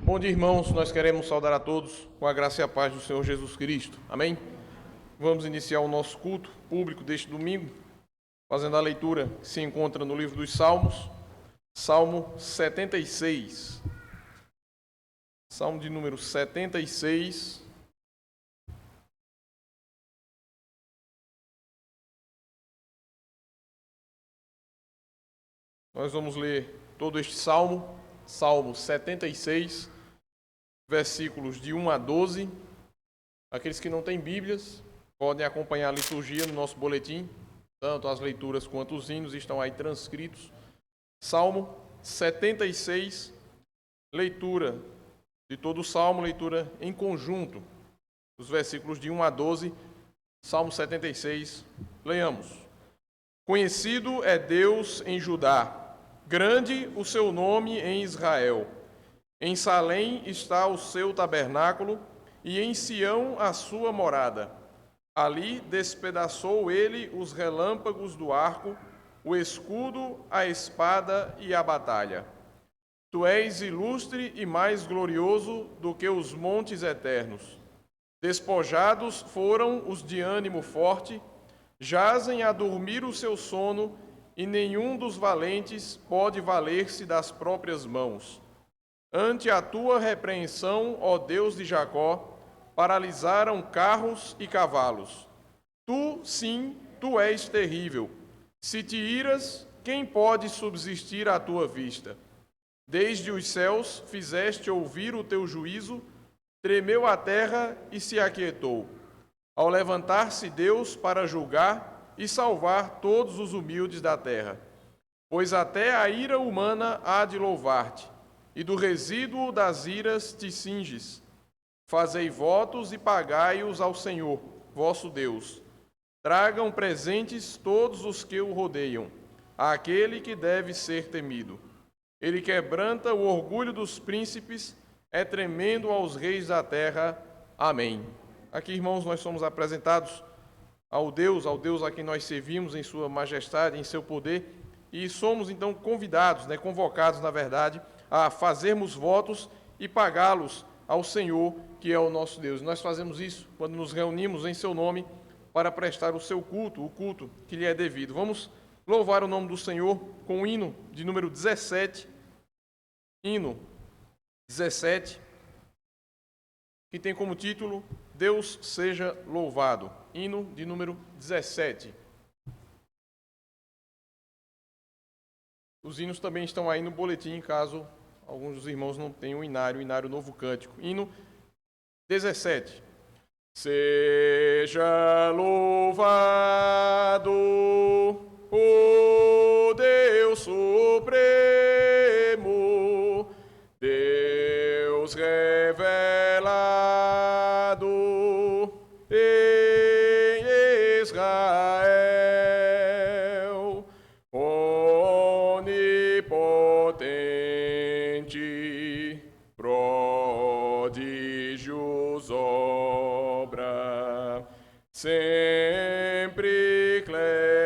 Bom dia, irmãos. Nós queremos saudar a todos com a graça e a paz do Senhor Jesus Cristo. Amém? Vamos iniciar o nosso culto público deste domingo, fazendo a leitura que se encontra no livro dos Salmos, Salmo 76. Salmo de número 76. Nós vamos ler todo este salmo, Salmo 76, versículos de 1 a 12. Aqueles que não têm Bíblias podem acompanhar a liturgia no nosso boletim, tanto as leituras quanto os hinos estão aí transcritos. Salmo 76, leitura de todo o salmo, leitura em conjunto, os versículos de 1 a 12, Salmo 76, leiamos. Conhecido é Deus em Judá, grande o seu nome em Israel. Em Salém está o seu tabernáculo, e em Sião a sua morada. Ali despedaçou ele os relâmpagos do arco, o escudo, a espada e a batalha. Tu és ilustre e mais glorioso do que os montes eternos. Despojados foram os de ânimo forte, jazem a dormir o seu sono, e nenhum dos valentes pode valer-se das próprias mãos. Ante a tua repreensão, ó Deus de Jacó, paralisaram carros e cavalos. Tu, sim, tu és terrível. Se te iras, quem pode subsistir à tua vista? Desde os céus fizeste ouvir o teu juízo, tremeu a terra e se aquietou. Ao levantar-se Deus para julgar e salvar todos os humildes da terra. Pois até a ira humana há de louvar-te, e do resíduo das iras te cinges. Fazei votos e pagai-os ao Senhor, vosso Deus. Tragam presentes todos os que o rodeiam, àquele que deve ser temido. Ele quebranta o orgulho dos príncipes, é tremendo aos reis da terra. Amém. Aqui, irmãos, nós somos apresentados ao Deus a quem nós servimos em sua majestade, em seu poder, e somos então convidados, convocados, na verdade, a fazermos votos e pagá-los ao Senhor, que é o nosso Deus. Nós fazemos isso quando nos reunimos em seu nome para prestar o seu culto, o culto que lhe é devido. Vamos louvar o nome do Senhor com o hino de número 17, hino 17, que tem como título Deus seja louvado. Hino de número 17. Os hinos também estão aí no boletim, caso alguns dos irmãos não tenham o Inário Novo Cântico. Hino 17. Seja louvado o Deus Supremo, Deus revelado em Israel, onipotente, prodígios obra, sempre clemente,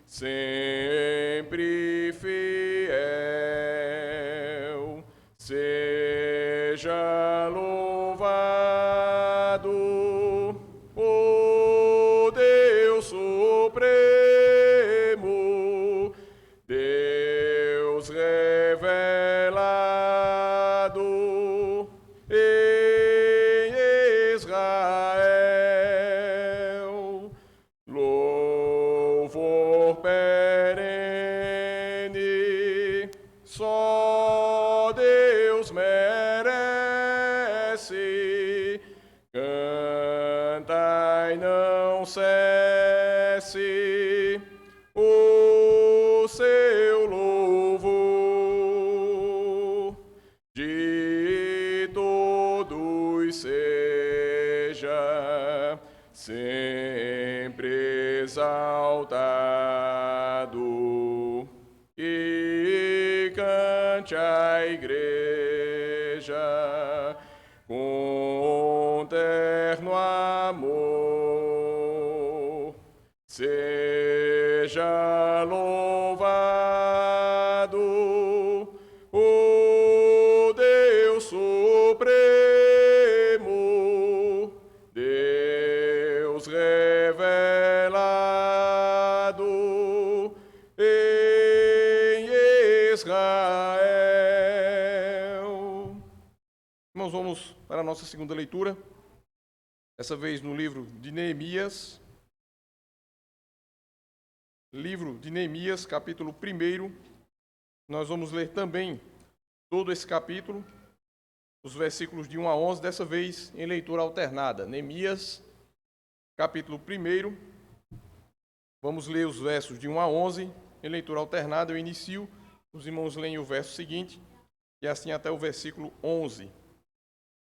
sempre fiel, seja louvado o Deus Supremo, Deus revelado em Israel, louvor perene, só Deus merece. Canta e não cesse o seu louvor, de todos seja sempre exaltado, e cante a igreja com terno amor. Seja louvado o Supremo, Deus revelado em Israel. Irmãos, vamos para a nossa segunda leitura, dessa vez no livro de Neemias. Livro de Neemias, capítulo 1. Nós vamos ler também todo esse capítulo, os versículos de 1 a 11, dessa vez em leitura alternada. Neemias, capítulo 1. Vamos ler os versos de 1 a 11 em leitura alternada. Eu inicio, os irmãos leem o verso seguinte e assim até o versículo 11.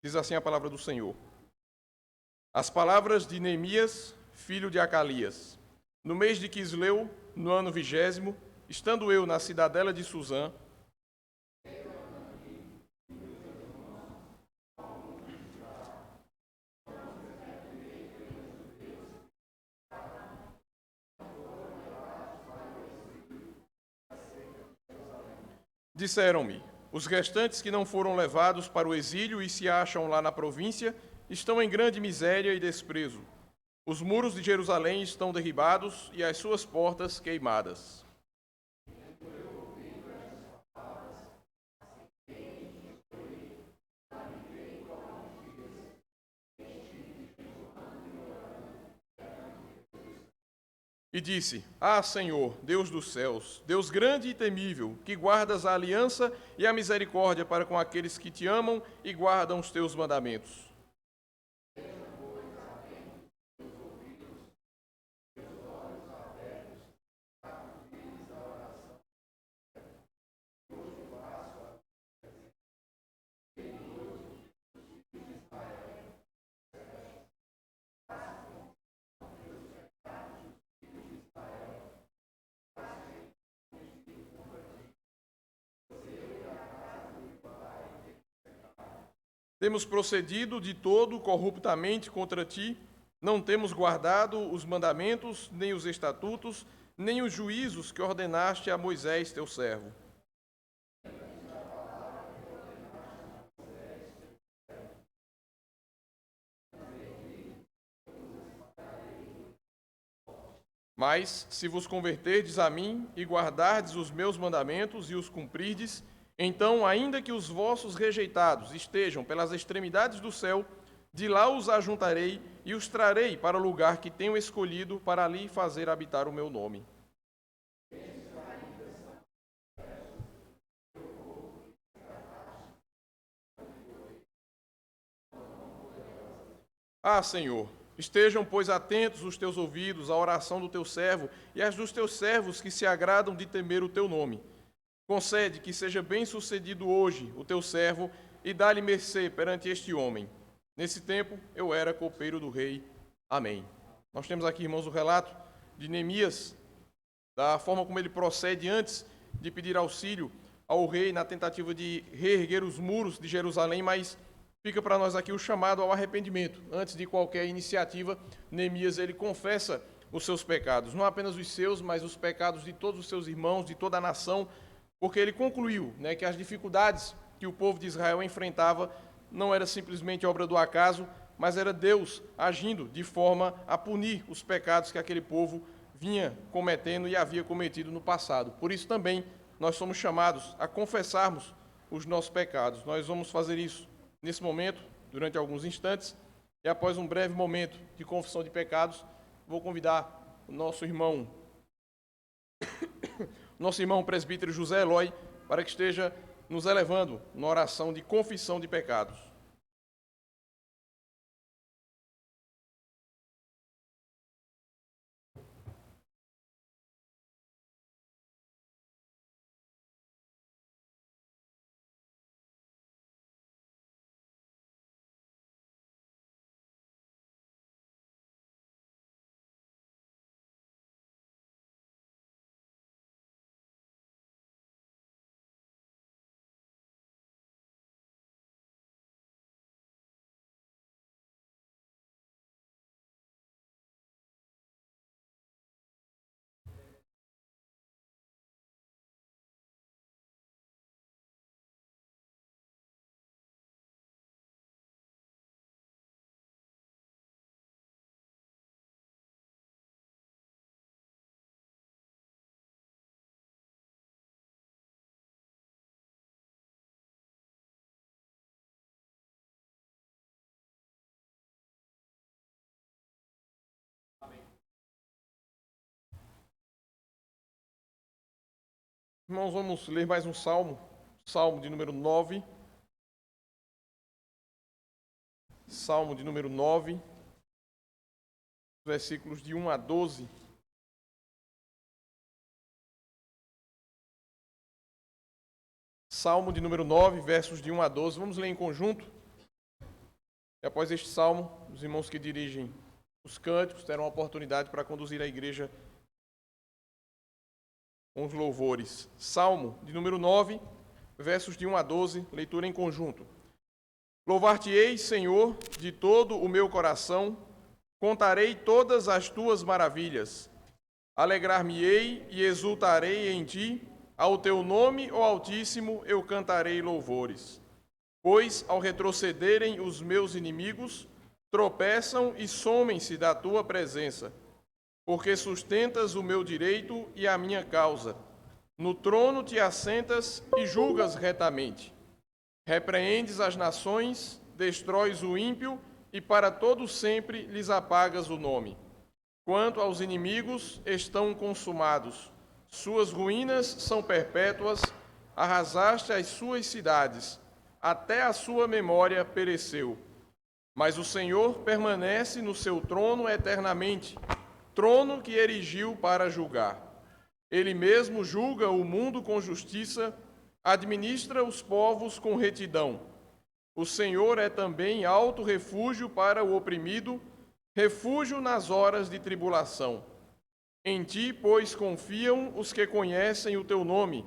Diz assim a palavra do Senhor. As palavras de Neemias, filho de Acalias. No mês de Quisleu, no ano 20º, estando eu na cidadela de Suzã, disseram-me: os restantes que não foram levados para o exílio e se acham lá na província estão em grande miséria e desprezo. Os muros de Jerusalém estão derribados e as suas portas queimadas. E disse: Ah, Senhor, Deus dos céus, Deus grande e temível, que guardas a aliança e a misericórdia para com aqueles que te amam e guardam os teus mandamentos. Temos procedido de todo corruptamente contra ti, não temos guardado os mandamentos, nem os estatutos, nem os juízos que ordenaste a Moisés, teu servo. Mas, se vos converterdes a mim e guardardes os meus mandamentos e os cumprirdes, então, ainda que os vossos rejeitados estejam pelas extremidades do céu, de lá os ajuntarei e os trarei para o lugar que tenho escolhido para ali fazer habitar o meu nome. Ah, Senhor, estejam, pois, atentos os teus ouvidos à oração do teu servo e às dos teus servos que se agradam de temer o teu nome. Concede que seja bem-sucedido hoje o teu servo e dá-lhe mercê perante este homem. Nesse tempo eu era copeiro do rei. Amém. Nós temos aqui, irmãos, o relato de Neemias, da forma como ele procede antes de pedir auxílio ao rei na tentativa de reerguer os muros de Jerusalém, mas fica para nós aqui o chamado ao arrependimento. Antes de qualquer iniciativa, Neemias ele confessa os seus pecados, não apenas os seus, mas os pecados de todos os seus irmãos, de toda a nação, porque ele concluiu, que as dificuldades que o povo de Israel enfrentava não era simplesmente obra do acaso, mas era Deus agindo de forma a punir os pecados que aquele povo vinha cometendo e havia cometido no passado. Por isso também nós somos chamados a confessarmos os nossos pecados. Nós vamos fazer isso nesse momento, durante alguns instantes, e após um breve momento de confissão de pecados, vou convidar o nosso irmão presbítero José Eloy, para que esteja nos elevando na oração de confissão de pecados. Irmãos, vamos ler mais um salmo, salmo de número 9. Salmo de número 9, versículos de 1 a 12. Salmo de número 9, versos de 1 a 12. Vamos ler em conjunto. E após este salmo, os irmãos que dirigem os cânticos terão a oportunidade para conduzir a igreja com os louvores. Salmo de número 9, versos de 1 a 12, leitura em conjunto. Louvar-te-ei, Senhor, de todo o meu coração, contarei todas as tuas maravilhas. Alegrar-me-ei e exultarei em ti, ao teu nome, ó Altíssimo, eu cantarei louvores. Pois, ao retrocederem os meus inimigos, tropeçam e somem-se da tua presença. Porque sustentas o meu direito e a minha causa. No trono te assentas e julgas retamente. Repreendes as nações, destróis o ímpio e para todo sempre lhes apagas o nome. Quanto aos inimigos, estão consumados. Suas ruínas são perpétuas, arrasaste as suas cidades, até a sua memória pereceu. Mas o Senhor permanece no seu trono eternamente, trono que erigiu para julgar. Ele mesmo julga o mundo com justiça, administra os povos com retidão. O Senhor é também alto refúgio para o oprimido, refúgio nas horas de tribulação. Em ti, pois, confiam os que conhecem o teu nome,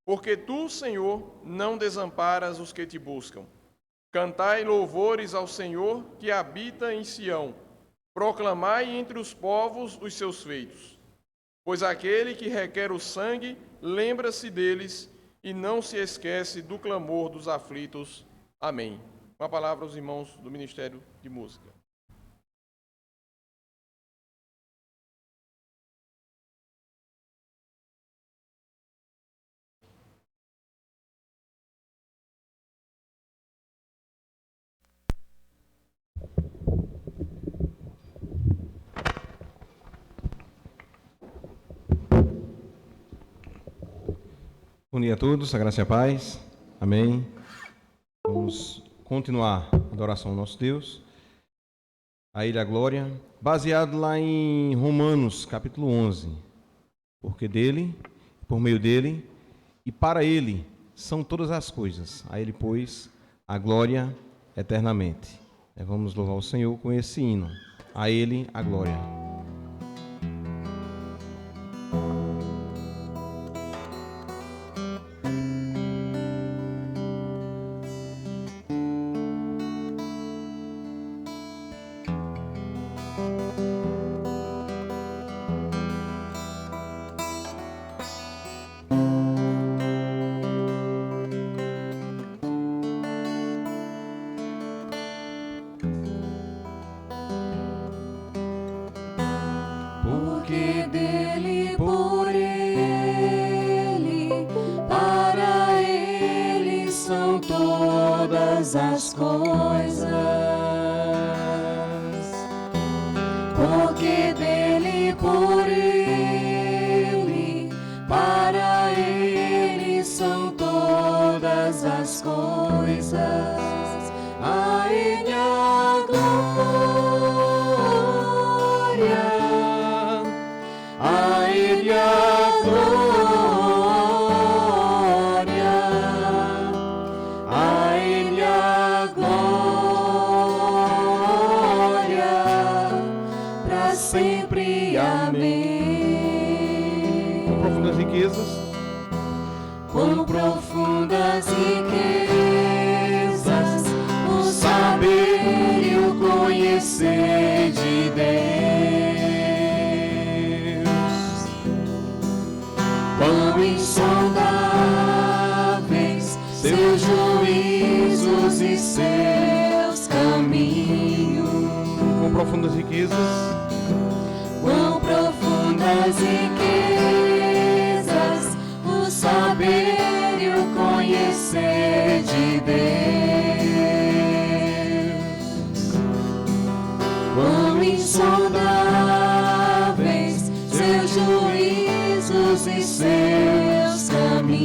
porque tu, Senhor, não desamparas os que te buscam. Cantai louvores ao Senhor que habita em Sião. Proclamai entre os povos os seus feitos. Pois aquele que requer o sangue, lembra-se deles e não se esquece do clamor dos aflitos. Amém. Uma palavra aos irmãos do Ministério de Música. Bom dia a todos, a graça e a paz. Amém. Vamos continuar a adoração ao nosso Deus, a Ele a glória, baseado lá em Romanos, capítulo 11. Porque dele, por meio dele e para ele são todas as coisas. A Ele, pois, a glória eternamente. Vamos louvar o Senhor com esse hino. A Ele a glória. As coisas, porque dele, por ele, para ele são todas as coisas. A ele a glória, a ele a glória. Com profundas riquezas, o saber e o conhecer de Deus. Quão insondáveis seus juízos e seus caminhos. Com profundas riquezas, quão profundas riquezas, o saber e o conhecer de Deus. Quão insondáveis seus juízos e seus caminhos.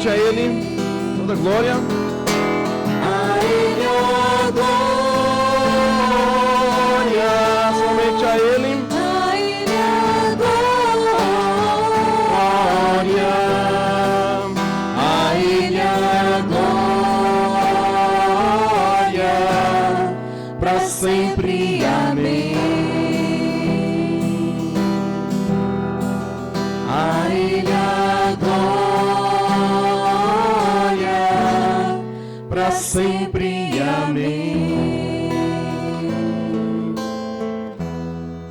Somente a Ele toda glória. A Ele a glória. Somente a Ele. A Ele a glória. A Ele a Glória. Para sempre. Amém. A Ele a glória. Para sempre. Amém.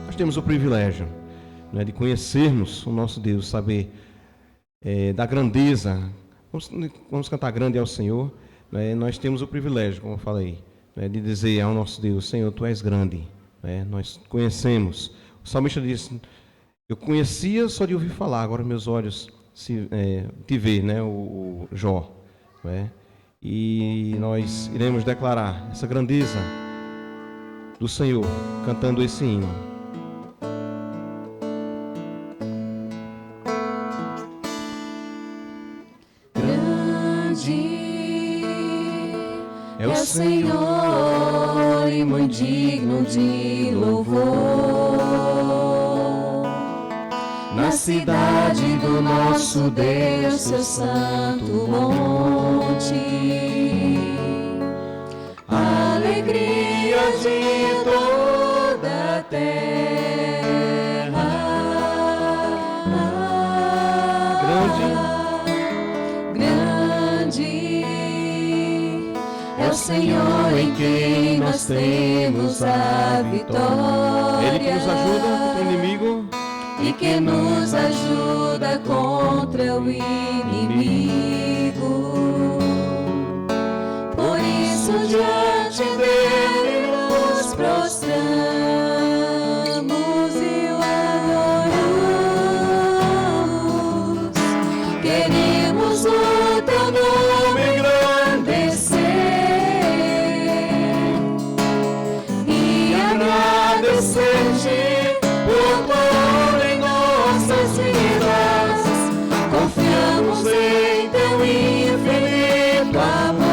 Nós temos o privilégio, né, de conhecermos o nosso Deus, saber da grandeza. Vamos cantar grande ao Senhor. Né, nós temos o privilégio, como eu falei, né, de dizer ao nosso Deus: Senhor, Tu és grande. Né, nós conhecemos. O salmista disse: eu conhecia só de ouvir falar, agora meus olhos te vê, né, o Jó. Né, e nós iremos declarar essa grandeza do Senhor, cantando esse hino. Grande é o Senhor e muito digno de louvor. Na cidade do nosso Deus, seu santo monte, a alegria de toda a terra. Grande é o Senhor em quem nós temos a vitória. Ele que nos ajuda contra o inimigo e que nos ajuda contra o inimigo. Por isso diante dele nos prostramos e o adoramos. Queremos o teu nome engrandecer e agradecer-te por tua em nossas vidas. Confiamos em teu infinito amor,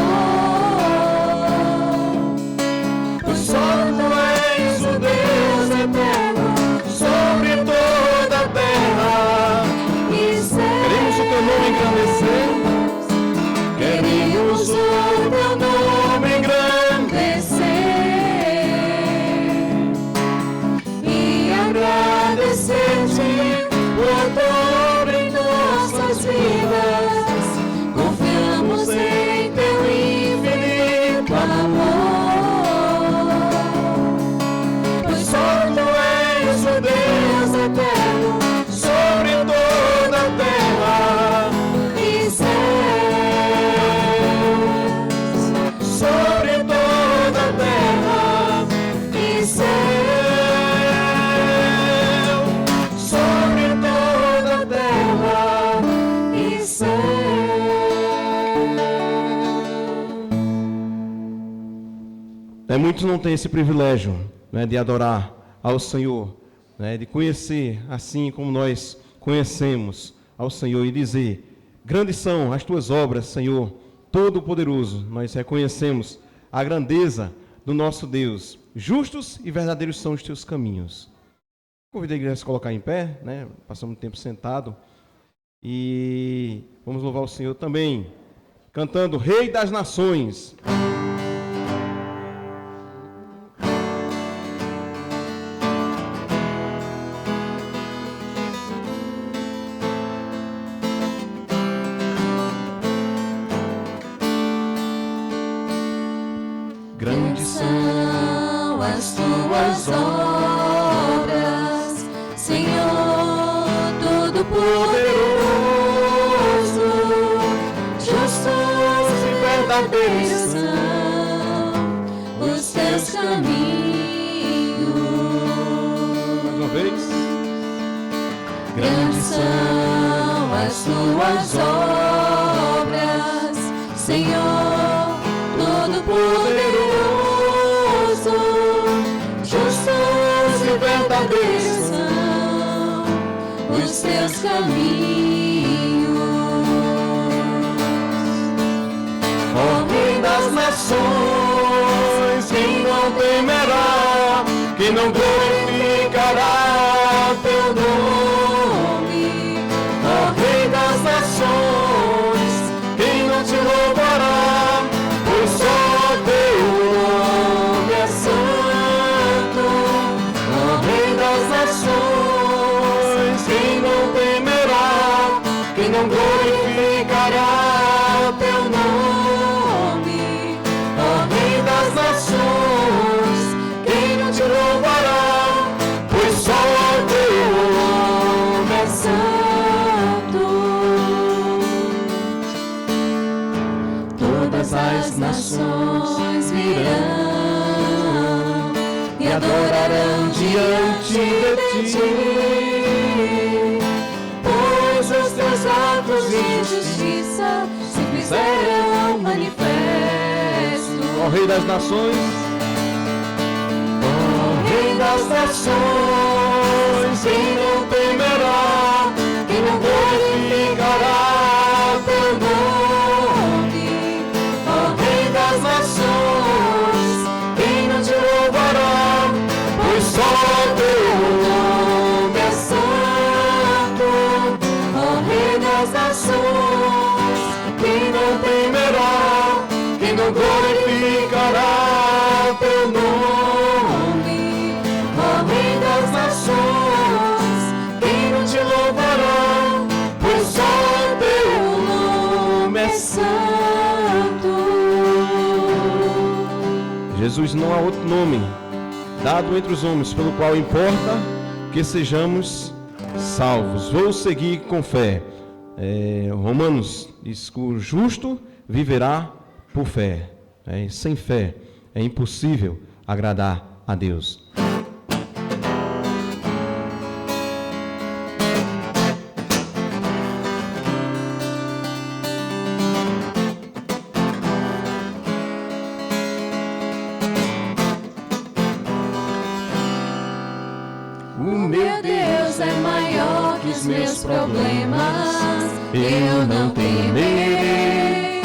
pois só tu és o Deus eterno sobre toda a terra e céus. queremos o Teu nome engrandecer. Queremos o teu nome engrandecer e agradecer-te por tua obra em nossas vidas. Confiamos em teu infinito amor, pois só tu és o Deus eterno sobre toda a terra e céus, sobre toda a terra e céu, sobre toda a terra e céu. Muitos não têm esse privilégio, né, de adorar ao Senhor, né, de conhecer assim como nós conhecemos ao Senhor e dizer: grandes são as tuas obras, Senhor Todo-Poderoso. Nós reconhecemos a grandeza do nosso Deus. Justos e verdadeiros são os teus caminhos. Convido a igreja a se colocar em pé, né? Passamos um tempo sentado e vamos louvar o Senhor também, cantando Rei das Nações. Grandes são as tuas obras, Senhor Todo-Poderoso. Justos e verdadeiros são os teus caminhos. Mais uma vez. Grandes são as tuas obras, Senhor Todo-Poderoso. Justos e verdadeiros são os teus caminhos. glorificará teu nome, ó Rei das nações. Quem não te louvará, pois só teu nome é santo, ó Rei das nações. Quem não temerá, quem não glorificará teu nome, ó Rei das nações. Quem não te louvará, pois só teu nome é santo. Todas as nações virão e adorarão diante de ti, pois os teus atos de justiça se fizeram manifesto. Ó Rei das nações, Rei das nações, quem não temerá, quem não glorificará teu nome, ó Rei das nações. Quem não te louvará, pois só teu nome é santo, ó Rei das nações. Quem não temerá, quem não glorificará teu nome, ó Rei das nações. Quem não te louvará, pois só teu nome é santo. Jesus, não há outro nome dado entre os homens pelo qual importa que sejamos salvos. Vou seguir com fé. Romanos diz que o justo viverá por fé. Sem fé é impossível agradar a Deus. O meu Deus é maior que os meus problemas, eu não temerei.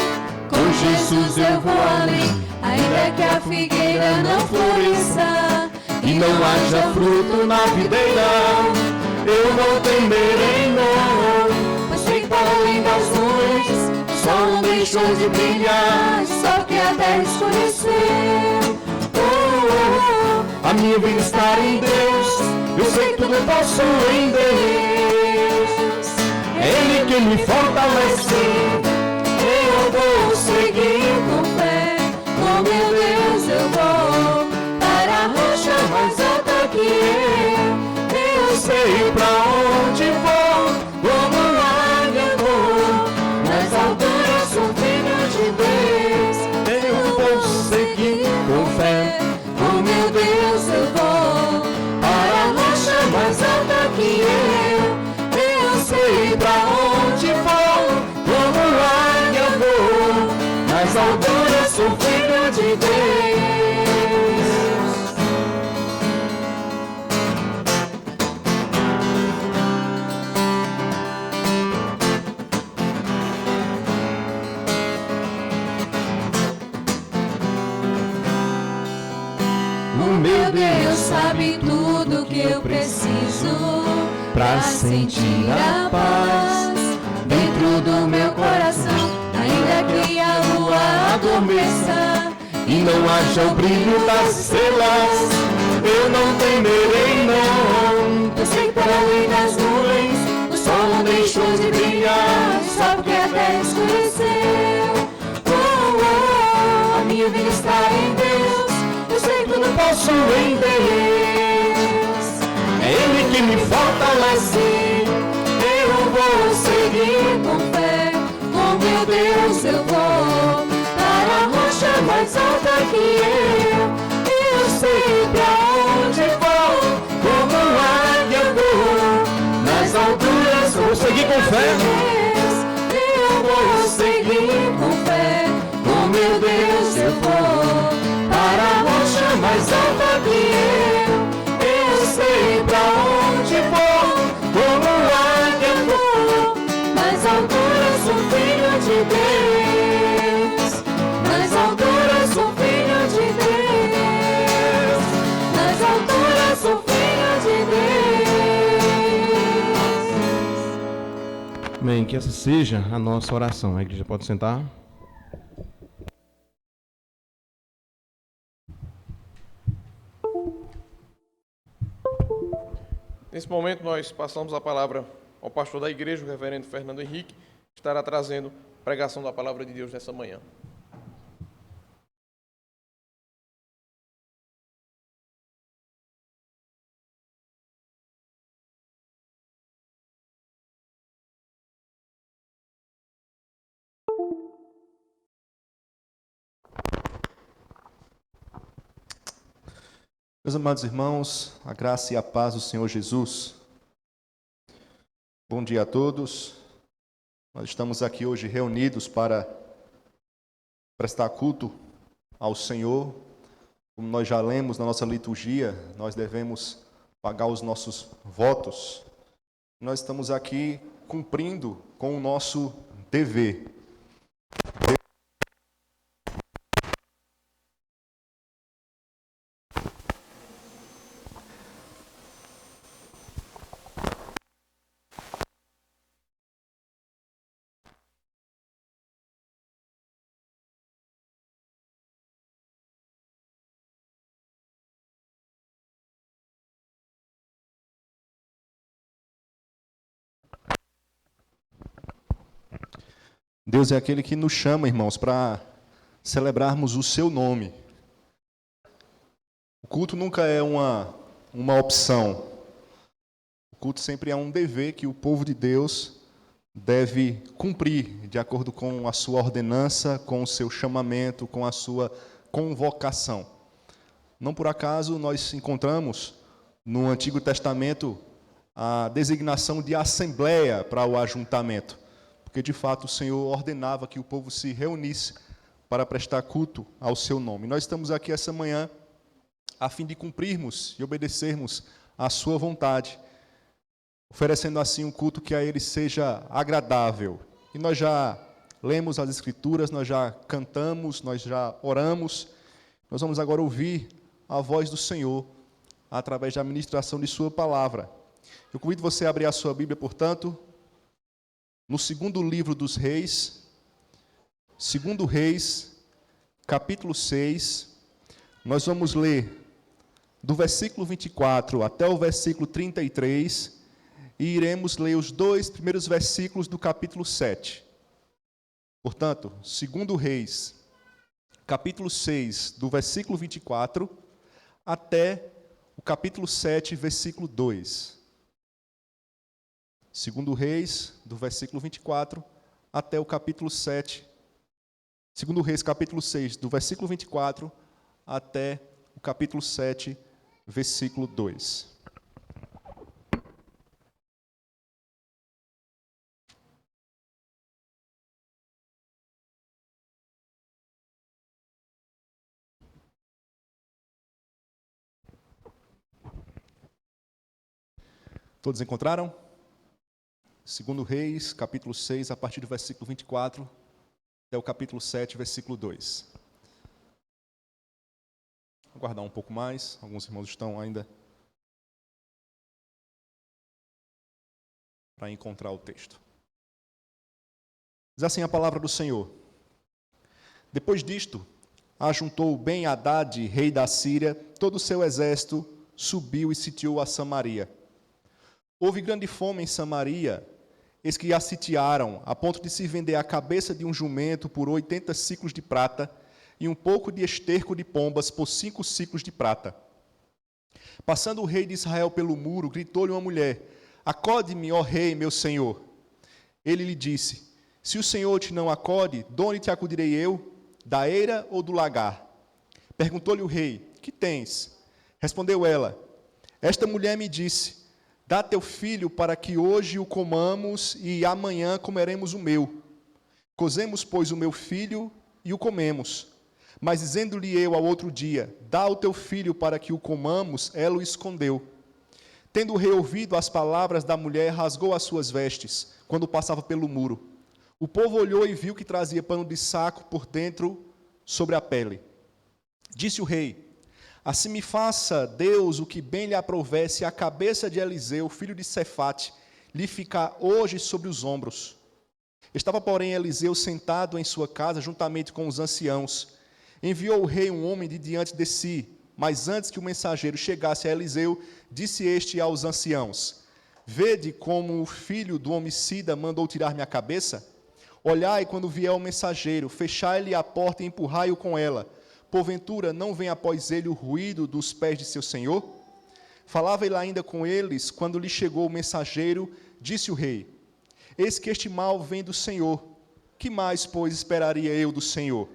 Com Jesus eu vou além, ainda que a figueira não floresça e não haja fruto na videira, eu não temerei não. Pois sei que para além das nuvens o sol não deixou de brilhar, só que a terra escureceu. A minha vida está em Deus, eu sei que tudo posso em Deus. É Ele que me fortalece, eu vou seguir com fé. Oh meu Deus, eu vou para a rocha mais alta que eu sei pra onde vou, como águia vou, nas alturas sou filho de Deus. Eu vou seguir com fé. Oh meu Deus, eu vou para a rocha mais alta que eu sei pra onde vou, como águia vou, nas alturas sou filho de Deus. O meu Deus sabe tudo que eu preciso pra sentir a paz dentro do meu coração. Ainda que a lua adormeça e não haja o brilho das estrelas, eu não temerei não. Eu sei que para além das nuvens o sol não deixou de brilhar, só porque a terra escureceu. A minha vida está em Deus, eu sei que tudo posso em Deus. É Ele que me fortalece, eu vou seguir com fé. Oh meu Deus, eu vou para a rocha mais alta que eu sei pra onde vou, como águia vou, nas alturas Vou seguir com fé. eu vou seguir com fé. Oh meu Deus, eu vou para a rocha mais alta que eu sei pra onde vou, como águia vou, nas alturas sou filho de Deus, nas alturas sou filho de Deus, Amém. Que essa seja a nossa oração. A igreja pode sentar. Nesse momento, nós passamos a palavra ao pastor da igreja, o reverendo Fernando Henrique, que estará trazendo pregação da palavra de Deus nessa manhã. Meus amados irmãos, a graça e a paz do Senhor Jesus. Bom dia a todos. Nós estamos aqui hoje reunidos para prestar culto ao Senhor. Como nós já lemos na nossa liturgia, nós devemos pagar os nossos votos. Nós estamos aqui cumprindo com o nosso dever. Deus é aquele que nos chama, irmãos, para celebrarmos o seu nome. O culto nunca é uma opção. O culto sempre é um dever que o povo de Deus deve cumprir, de acordo com a sua ordenança, com o seu chamamento, com a sua convocação. Não por acaso nós encontramos no Antigo Testamento a designação de assembleia para o ajuntamento. Porque, de fato, o Senhor ordenava que o povo se reunisse para prestar culto ao seu nome. Nós estamos aqui essa manhã a fim de cumprirmos e obedecermos à sua vontade, oferecendo assim um culto que a Ele seja agradável. E nós já lemos as Escrituras, nós já cantamos, nós já oramos. Nós vamos agora ouvir a voz do Senhor através da ministração de sua palavra. Eu convido você a abrir a sua Bíblia, portanto, no segundo livro dos Reis, 2 Reis, capítulo 6, nós vamos ler do versículo 24 até o versículo 33 e iremos ler os 2 primeiros versículos do capítulo 7. Portanto, 2 Reis, capítulo 6, do versículo 24 até o capítulo 7, versículo 2. 2 Reis, do versículo 24 até o capítulo 7. 2 Reis, capítulo 6, do versículo 24 até o capítulo 7, versículo 2. Todos encontraram? 2 Reis, capítulo 6, a partir do versículo 24, até o capítulo 7, versículo 2. Vou aguardar um pouco mais, alguns irmãos estão ainda para encontrar o texto. Diz assim a palavra do Senhor. Depois disto, ajuntou Ben-Hadad, rei da Síria, todo o seu exército, subiu e sitiou a Samaria. Houve grande fome em Samaria, eis que a sitiaram, a ponto de se vender a cabeça de um jumento por 80 siclos de prata e um pouco de esterco de pombas por 5 siclos de prata. Passando o rei de Israel pelo muro, gritou-lhe uma mulher: acode-me, ó rei, meu senhor. Ele lhe disse: se o Senhor te não acode, de onde te acudirei eu? Da eira ou do lagar? Perguntou-lhe o rei: que tens? Respondeu ela: esta mulher me disse: dá teu filho para que hoje o comamos e amanhã comeremos o meu. Cozemos, pois, o meu filho e o comemos. Mas dizendo-lhe eu ao outro dia: dá o teu filho para que o comamos, ela o escondeu. Tendo o rei ouvido as palavras da mulher, rasgou as suas vestes, quando passava pelo muro. O povo olhou e viu que trazia pano de saco por dentro sobre a pele. Disse o rei: assim me faça Deus o que bem lhe aprouver, se a cabeça de Eliseu, filho de Safate, lhe ficar hoje sobre os ombros. Estava, porém, Eliseu sentado em sua casa, juntamente com os anciãos. Enviou o rei um homem de diante de si, mas antes que o mensageiro chegasse a Eliseu, disse este aos anciãos: vede como o filho do homicida mandou tirar minha cabeça? Olhai quando vier o mensageiro, fechai-lhe a porta e empurrai-o com ela. Porventura não vem após ele o ruído dos pés de seu senhor? Falava ele ainda com eles, quando lhe chegou o mensageiro, disse o rei: eis que este mal vem do Senhor. Que mais, pois, esperaria eu do Senhor?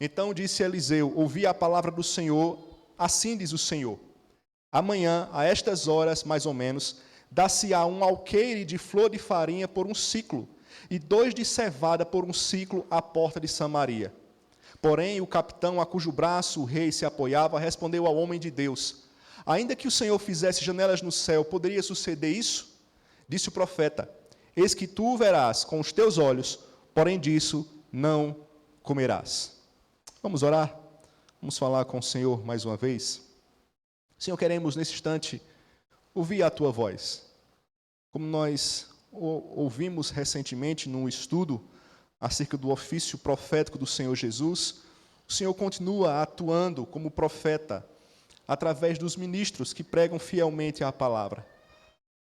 Então disse Eliseu: ouvi a palavra do Senhor, assim diz o Senhor. Amanhã, a estas horas, mais ou menos, dá-se-á um alqueire de flor de farinha por um ciclo, e 2 de cevada por um ciclo à porta de Samaria. Porém, o capitão, a cujo braço o rei se apoiava, respondeu ao homem de Deus: ainda que o Senhor fizesse janelas no céu, poderia suceder isso? Disse o profeta: eis que tu verás com os teus olhos, porém disso não comerás. Vamos orar? Vamos falar com o Senhor mais uma vez? Senhor, queremos nesse instante ouvir a tua voz. Como nós ouvimos recentemente num estudo acerca do ofício profético do Senhor Jesus, o Senhor continua atuando como profeta através dos ministros que pregam fielmente a palavra.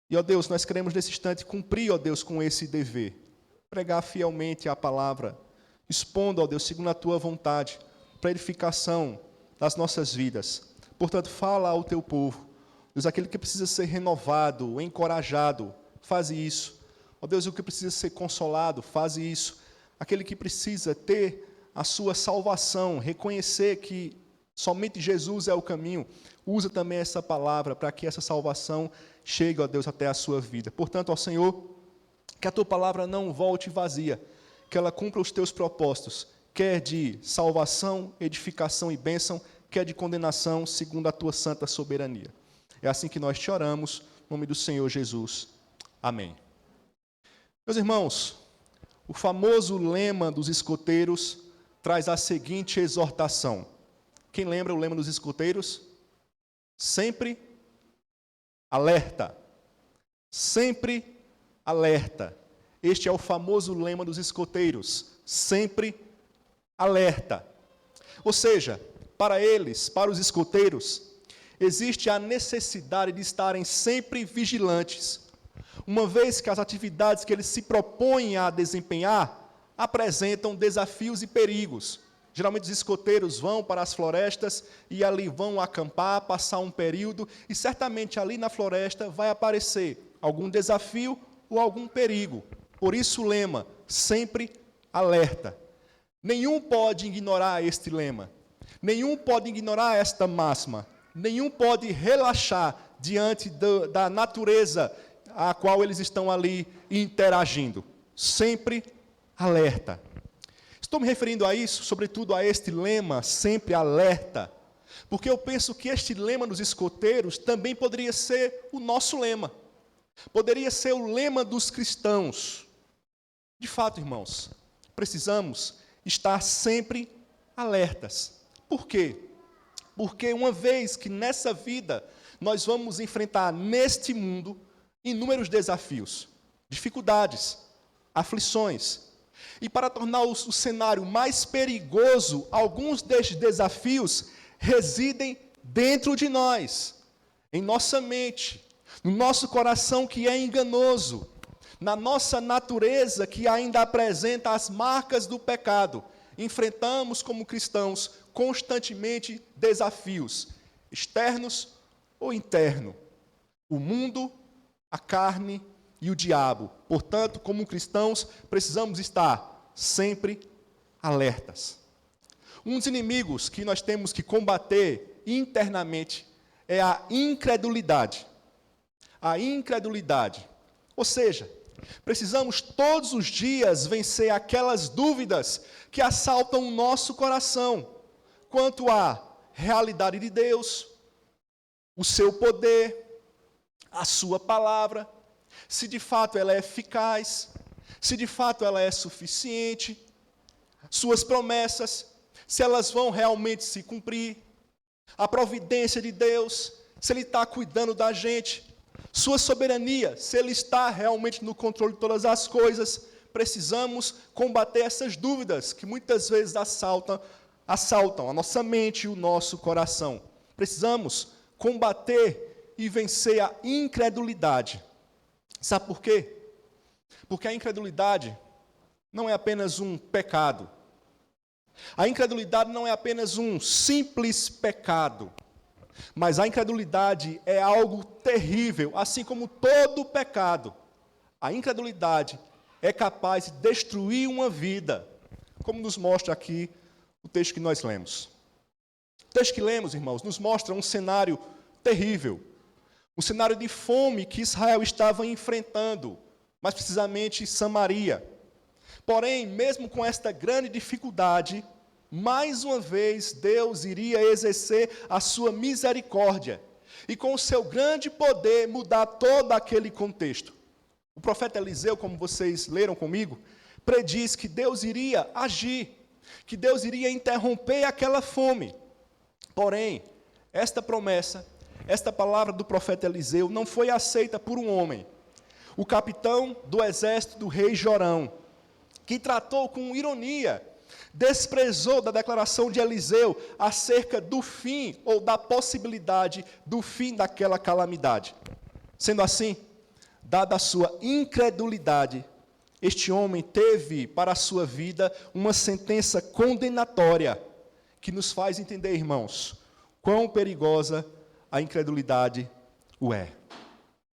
E, ó Deus, nós queremos nesse instante cumprir, ó Deus, com esse dever, pregar fielmente a palavra, expondo, ó Deus, segundo a tua vontade, para a edificação das nossas vidas. Portanto, fala ao teu povo, Deus, aquele que precisa ser renovado, encorajado, faze isso. Ó Deus, o que precisa ser consolado, faze isso. Aquele que precisa ter a sua salvação, reconhecer que somente Jesus é o caminho, usa também essa palavra para que essa salvação chegue, ó Deus, até a sua vida. Portanto, ó Senhor, que a tua palavra não volte vazia, que ela cumpra os teus propósitos, quer de salvação, edificação e bênção, quer de condenação, segundo a tua santa soberania. É assim que nós te oramos, em nome do Senhor Jesus. Amém. Meus irmãos, o famoso lema dos escoteiros traz a seguinte exortação. Quem lembra o lema dos escoteiros? Sempre alerta. Sempre alerta. Este é o famoso lema dos escoteiros. Sempre alerta. Ou seja, para eles, para os escoteiros, existe a necessidade de estarem sempre vigilantes, uma vez que as atividades que eles se propõem a desempenhar apresentam desafios e perigos. Geralmente os escoteiros vão para as florestas e ali vão acampar, passar um período, e certamente ali na floresta vai aparecer algum desafio ou algum perigo. Por isso o lema, sempre alerta. Nenhum pode ignorar este lema. Nenhum pode ignorar esta máxima. Nenhum pode relaxar diante da natureza a qual eles estão ali interagindo. Sempre alerta. Estou me referindo a isso, sobretudo a este lema, sempre alerta, porque eu penso que este lema dos escoteiros também poderia ser o nosso lema. Poderia ser o lema dos cristãos. De fato, irmãos, precisamos estar sempre alertas. Por quê? Porque uma vez que nessa vida nós vamos enfrentar neste mundo inúmeros desafios, dificuldades, aflições. E para tornar o cenário mais perigoso, alguns destes desafios residem dentro de nós, em nossa mente, no nosso coração que é enganoso, na nossa natureza que ainda apresenta as marcas do pecado. Enfrentamos como cristãos constantemente desafios, externos ou internos. O mundo, a carne e o diabo. Portanto, como cristãos, precisamos estar sempre alertas. Um dos inimigos que nós temos que combater internamente é a incredulidade. A incredulidade. Ou seja, precisamos todos os dias vencer aquelas dúvidas que assaltam o nosso coração quanto à realidade de Deus, o seu poder, a sua palavra, se de fato ela é eficaz, se de fato ela é suficiente, suas promessas, se elas vão realmente se cumprir, a providência de Deus, se Ele está cuidando da gente, sua soberania, se Ele está realmente no controle de todas as coisas. precisamos combater essas dúvidas que muitas vezes assaltam a nossa mente e o nosso coração. Precisamos combater e vencer a incredulidade. Sabe por quê? Porque a incredulidade não é apenas um pecado. A incredulidade não é apenas um simples pecado. Mas a incredulidade é algo terrível, assim como todo pecado. A incredulidade é capaz de destruir uma vida, como nos mostra aqui o texto que nós lemos. O texto que lemos, irmãos, nos mostra um cenário terrível, um cenário de fome que Israel estava enfrentando, mais precisamente Samaria. Porém, mesmo com esta grande dificuldade, mais uma vez Deus iria exercer a sua misericórdia e com o seu grande poder mudar todo aquele contexto. O profeta Eliseu, como vocês leram comigo, prediz que Deus iria agir, que Deus iria interromper aquela fome. Porém, esta promessa, esta palavra do profeta Eliseu não foi aceita por um homem, o capitão do exército do rei Jorão, que tratou com ironia, desprezou da declaração de Eliseu acerca do fim ou da possibilidade do fim daquela calamidade. Sendo assim, dada a sua incredulidade, este homem teve para a sua vida uma sentença condenatória, que nos faz entender, irmãos, quão perigosa a incredulidade o é.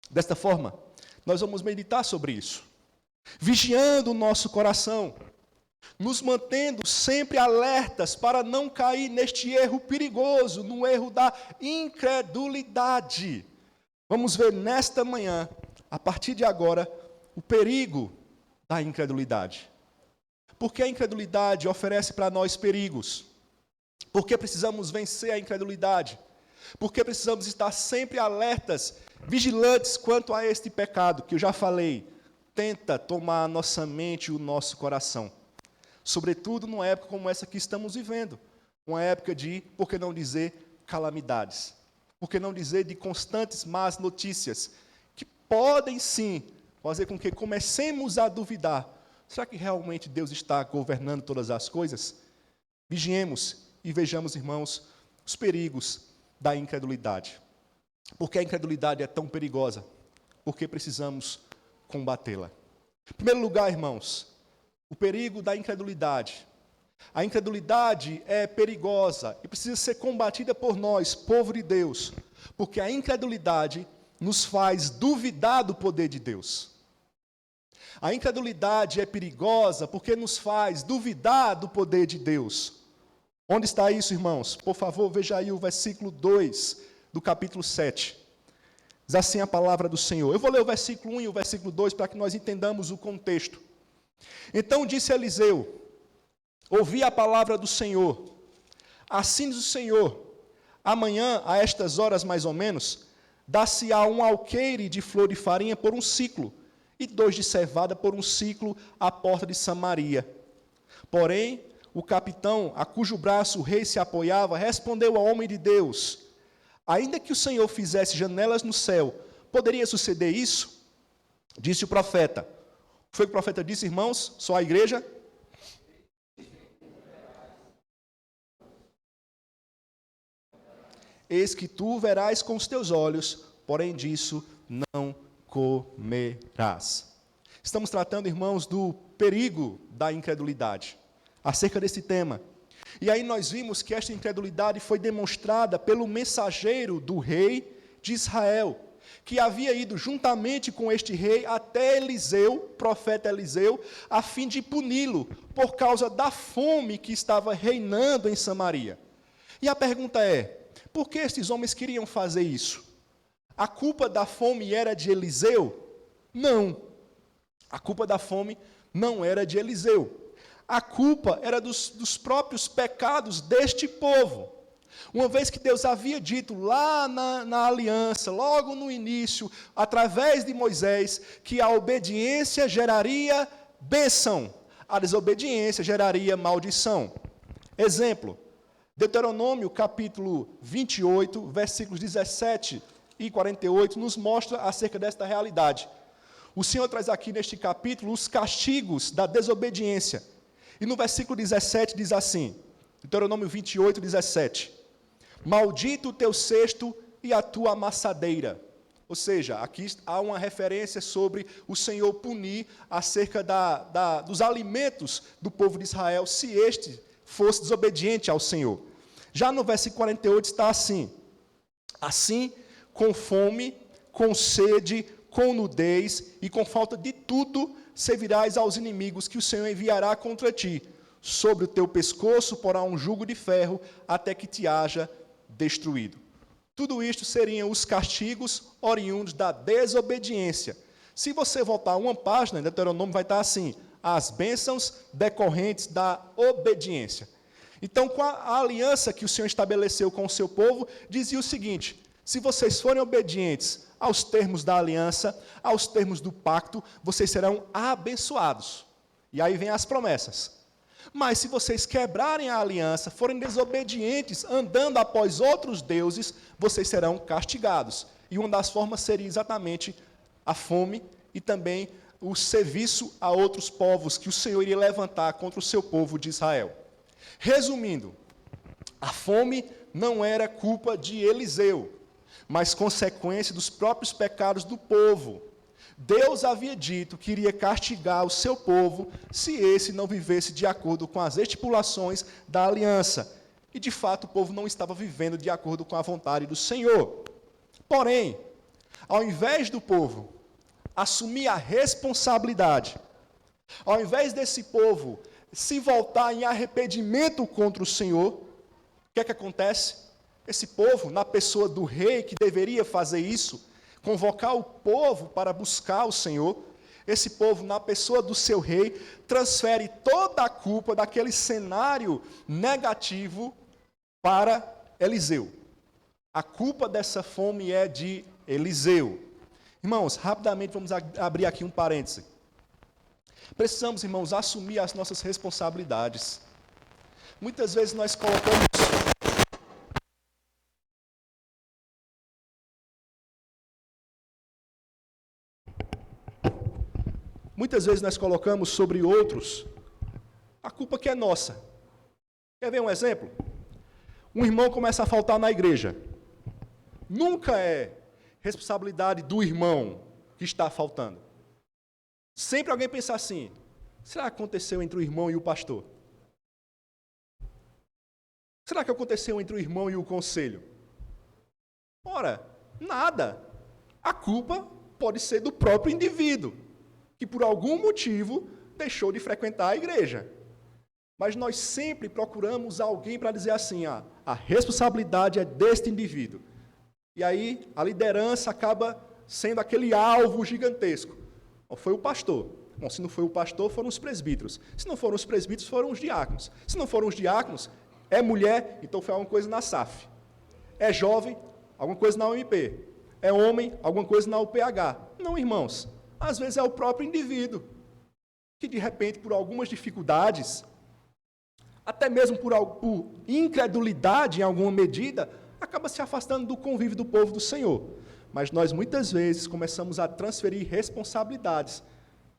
Desta forma, nós vamos meditar sobre isso, vigiando o nosso coração, nos mantendo sempre alertas para não cair neste erro perigoso, no erro da incredulidade. Vamos ver nesta manhã, a partir de agora, o perigo da incredulidade. Porque a incredulidade oferece para nós perigos. Porque precisamos vencer a incredulidade. Porque precisamos estar sempre alertas, vigilantes quanto a este pecado, que eu já falei, tenta tomar a nossa mente e o nosso coração. Sobretudo numa época como essa que estamos vivendo. Uma época de, por que não dizer, calamidades. Por que não dizer de constantes más notícias, que podem sim fazer com que comecemos a duvidar. Será que realmente Deus está governando todas as coisas? Vigiemos e vejamos, irmãos, os perigos da incredulidade. Por que a incredulidade é tão perigosa? Porque precisamos combatê-la. Em primeiro lugar, irmãos, o perigo da incredulidade. A incredulidade é perigosa e precisa ser combatida por nós, povo de Deus, porque a incredulidade nos faz duvidar do poder de Deus. A incredulidade é perigosa porque nos faz duvidar do poder de Deus. Onde está isso, irmãos? Por favor, veja aí o versículo 2 do capítulo 7. Diz assim a palavra do Senhor. Eu vou ler o versículo 1 e o versículo 2 para que nós entendamos o contexto. Então disse Eliseu: ouvi a palavra do Senhor. Assim diz o Senhor: amanhã, a estas horas mais ou menos, dar-se-á um alqueire de flor de farinha por um ciclo, e 2 de cevada por um ciclo à porta de Samaria. Porém, o capitão, a cujo braço o rei se apoiava, respondeu ao homem de Deus: ainda que o Senhor fizesse janelas no céu, poderia suceder isso? Disse o profeta. Foi o que o profeta disse, irmãos? Só a igreja? Eis que tu verás com os teus olhos, porém disso não comerás. Estamos tratando, irmãos, do perigo da incredulidade, acerca desse tema. E aí nós vimos que esta incredulidade foi demonstrada pelo mensageiro do rei de Israel, que havia ido juntamente com este rei até Eliseu, profeta Eliseu, a fim de puni-lo por causa da fome que estava reinando em Samaria. E a pergunta é: por que esses homens queriam fazer isso? A culpa da fome era de Eliseu? Não. A culpa da fome não era de Eliseu. A culpa era dos próprios pecados deste povo. Uma vez que Deus havia dito lá na aliança, logo no início, através de Moisés, que a obediência geraria bênção, a desobediência geraria maldição. Exemplo, Deuteronômio capítulo 28, versículos 17 e 48, nos mostra acerca desta realidade. o Senhor traz aqui neste capítulo os castigos da desobediência. E no versículo 17 diz assim, Deuteronômio 28, 17, maldito o teu cesto e a tua amassadeira. Ou seja, aqui há uma referência sobre o Senhor punir acerca dos alimentos do povo de Israel, se este fosse desobediente ao Senhor. Já no versículo 48 está assim, assim, com fome, com sede, com nudez e com falta de tudo, servirás aos inimigos que o Senhor enviará contra ti. Sobre o teu pescoço porá um jugo de ferro, até que te haja destruído. Tudo isto seriam os castigos oriundos da desobediência. Se você voltar uma página, em Deuteronômio vai estar assim, as bênçãos decorrentes da obediência. Então, com a aliança que o Senhor estabeleceu com o seu povo, dizia o seguinte, se vocês forem obedientes aos termos da aliança, aos termos do pacto, vocês serão abençoados. E aí vem as promessas. Mas se vocês quebrarem a aliança, forem desobedientes, andando após outros deuses, vocês serão castigados. E uma das formas seria exatamente a fome e também o serviço a outros povos que o Senhor iria levantar contra o seu povo de Israel. Resumindo, a fome não era culpa de Eliseu, mas consequência dos próprios pecados do povo. Deus havia dito que iria castigar o seu povo se esse não vivesse de acordo com as estipulações da aliança. E, de fato, o povo não estava vivendo de acordo com a vontade do Senhor. Porém, ao invés do povo assumir a responsabilidade, ao invés desse povo se voltar em arrependimento contra o Senhor, o que é que acontece? Esse povo, na pessoa do rei que deveria fazer isso, convocar o povo para buscar o Senhor, esse povo, na pessoa do seu rei, transfere toda a culpa daquele cenário negativo para Eliseu. A culpa dessa fome é de Eliseu. Irmãos, rapidamente vamos abrir aqui um parêntese. Precisamos, irmãos, assumir as nossas responsabilidades. Muitas vezes nós colocamos sobre outros a culpa que é nossa. Quer ver um exemplo? Um irmão começa a faltar na igreja. Nunca é responsabilidade do irmão que está faltando. Sempre alguém pensa assim, será que aconteceu entre o irmão e o pastor? Será que aconteceu entre o irmão e o conselho? Ora, nada. A culpa pode ser do próprio indivíduo, que por algum motivo deixou de frequentar a igreja. Mas nós sempre procuramos alguém para dizer assim, a responsabilidade é deste indivíduo. E aí a liderança acaba sendo aquele alvo gigantesco. Foi o pastor. Bom, se não foi o pastor, foram os presbíteros. Se não foram os presbíteros, foram os diáconos. Se não foram os diáconos, é mulher, então foi alguma coisa na SAF. É jovem, alguma coisa na UMP. É homem, alguma coisa na UPH. Não, irmãos. Às vezes é o próprio indivíduo, que de repente, por algumas dificuldades, até mesmo por incredulidade em alguma medida, acaba se afastando do convívio do povo do Senhor. Mas nós, muitas vezes, começamos a transferir responsabilidades,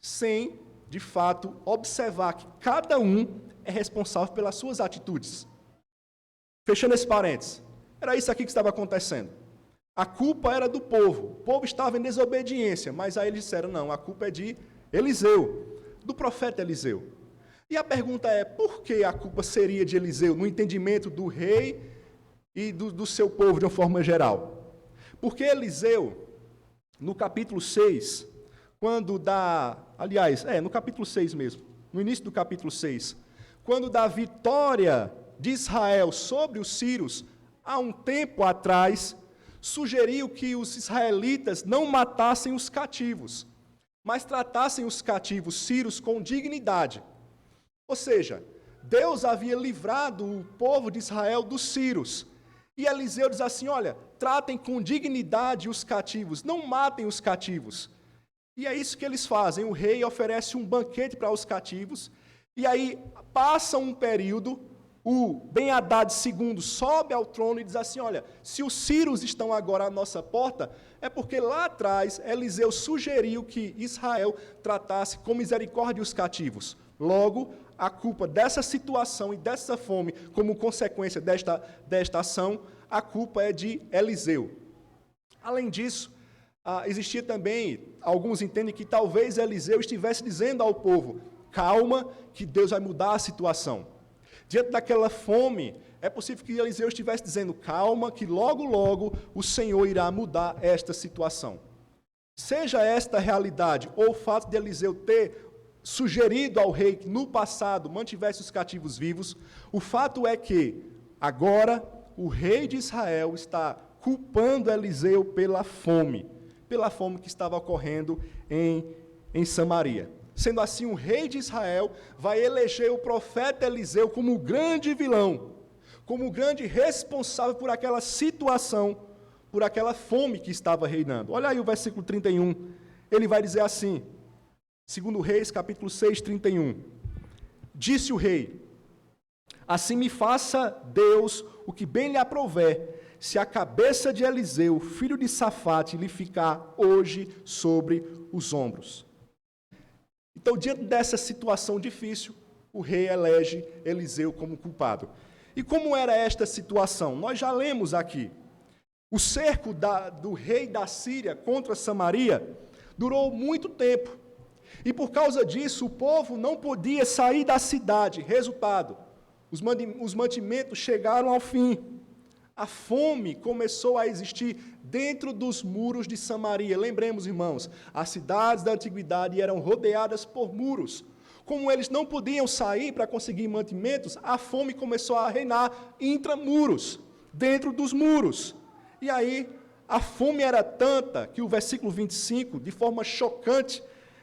sem, de fato, observar que cada um é responsável pelas suas atitudes. Fechando esse parênteses, era isso aqui que estava acontecendo. A culpa era do povo. O povo estava em desobediência, mas aí eles disseram, não, a culpa é de Eliseu, do profeta Eliseu. E a pergunta é, por que a culpa seria de Eliseu, no entendimento do rei e do seu povo de uma forma geral? Porque Eliseu, no capítulo 6, quando dá, no capítulo 6 mesmo, no início do capítulo 6, quando dá a vitória de Israel sobre os sírios, há um tempo atrás, sugeriu que os israelitas não matassem os cativos, mas tratassem os cativos sírios com dignidade. Ou seja, Deus havia livrado o povo de Israel dos sírios. E Eliseu diz assim, olha, tratem com dignidade os cativos, não matem os cativos. E é isso que eles fazem, o rei oferece um banquete para os cativos, e aí passa um período, o Ben-Hadad II sobe ao trono e diz assim, olha, se os sírios estão agora à nossa porta, é porque lá atrás Eliseu sugeriu que Israel tratasse com misericórdia os cativos. Logo, a culpa dessa situação e dessa fome, como consequência desta ação, a culpa é de Eliseu. Além disso, existia também, alguns entendem que talvez Eliseu estivesse dizendo ao povo, calma, que Deus vai mudar a situação. Diante daquela fome, é possível que Eliseu estivesse dizendo, calma, que logo, logo o Senhor irá mudar esta situação. Seja esta a realidade, ou o fato de Eliseu ter sugerido ao rei que no passado mantivesse os cativos vivos, o fato é que agora o rei de Israel está culpando Eliseu pela fome que estava ocorrendo em Samaria. Sendo assim, o rei de Israel vai eleger o profeta Eliseu como o grande vilão, como o grande responsável por aquela situação, por aquela fome que estava reinando. Olha aí o versículo 31, ele vai dizer assim, 2 Reis, capítulo 6, 31. Disse o rei, assim me faça Deus o que bem lhe aprouver, se a cabeça de Eliseu, filho de Safate, lhe ficar hoje sobre os ombros. Então, diante dessa situação difícil, o rei elege Eliseu como culpado. E como era esta situação? Nós já lemos aqui. O cerco do rei da Síria contra Samaria durou muito tempo. E por causa disso, o povo não podia sair da cidade. Resultado, os mantimentos chegaram ao fim. A fome começou a existir dentro dos muros de Samaria. Lembremos, irmãos, as cidades da antiguidade eram rodeadas por muros. Como eles não podiam sair para conseguir mantimentos, a fome começou a reinar intramuros, dentro dos muros. E aí, a fome era tanta que o versículo 25, de forma chocante,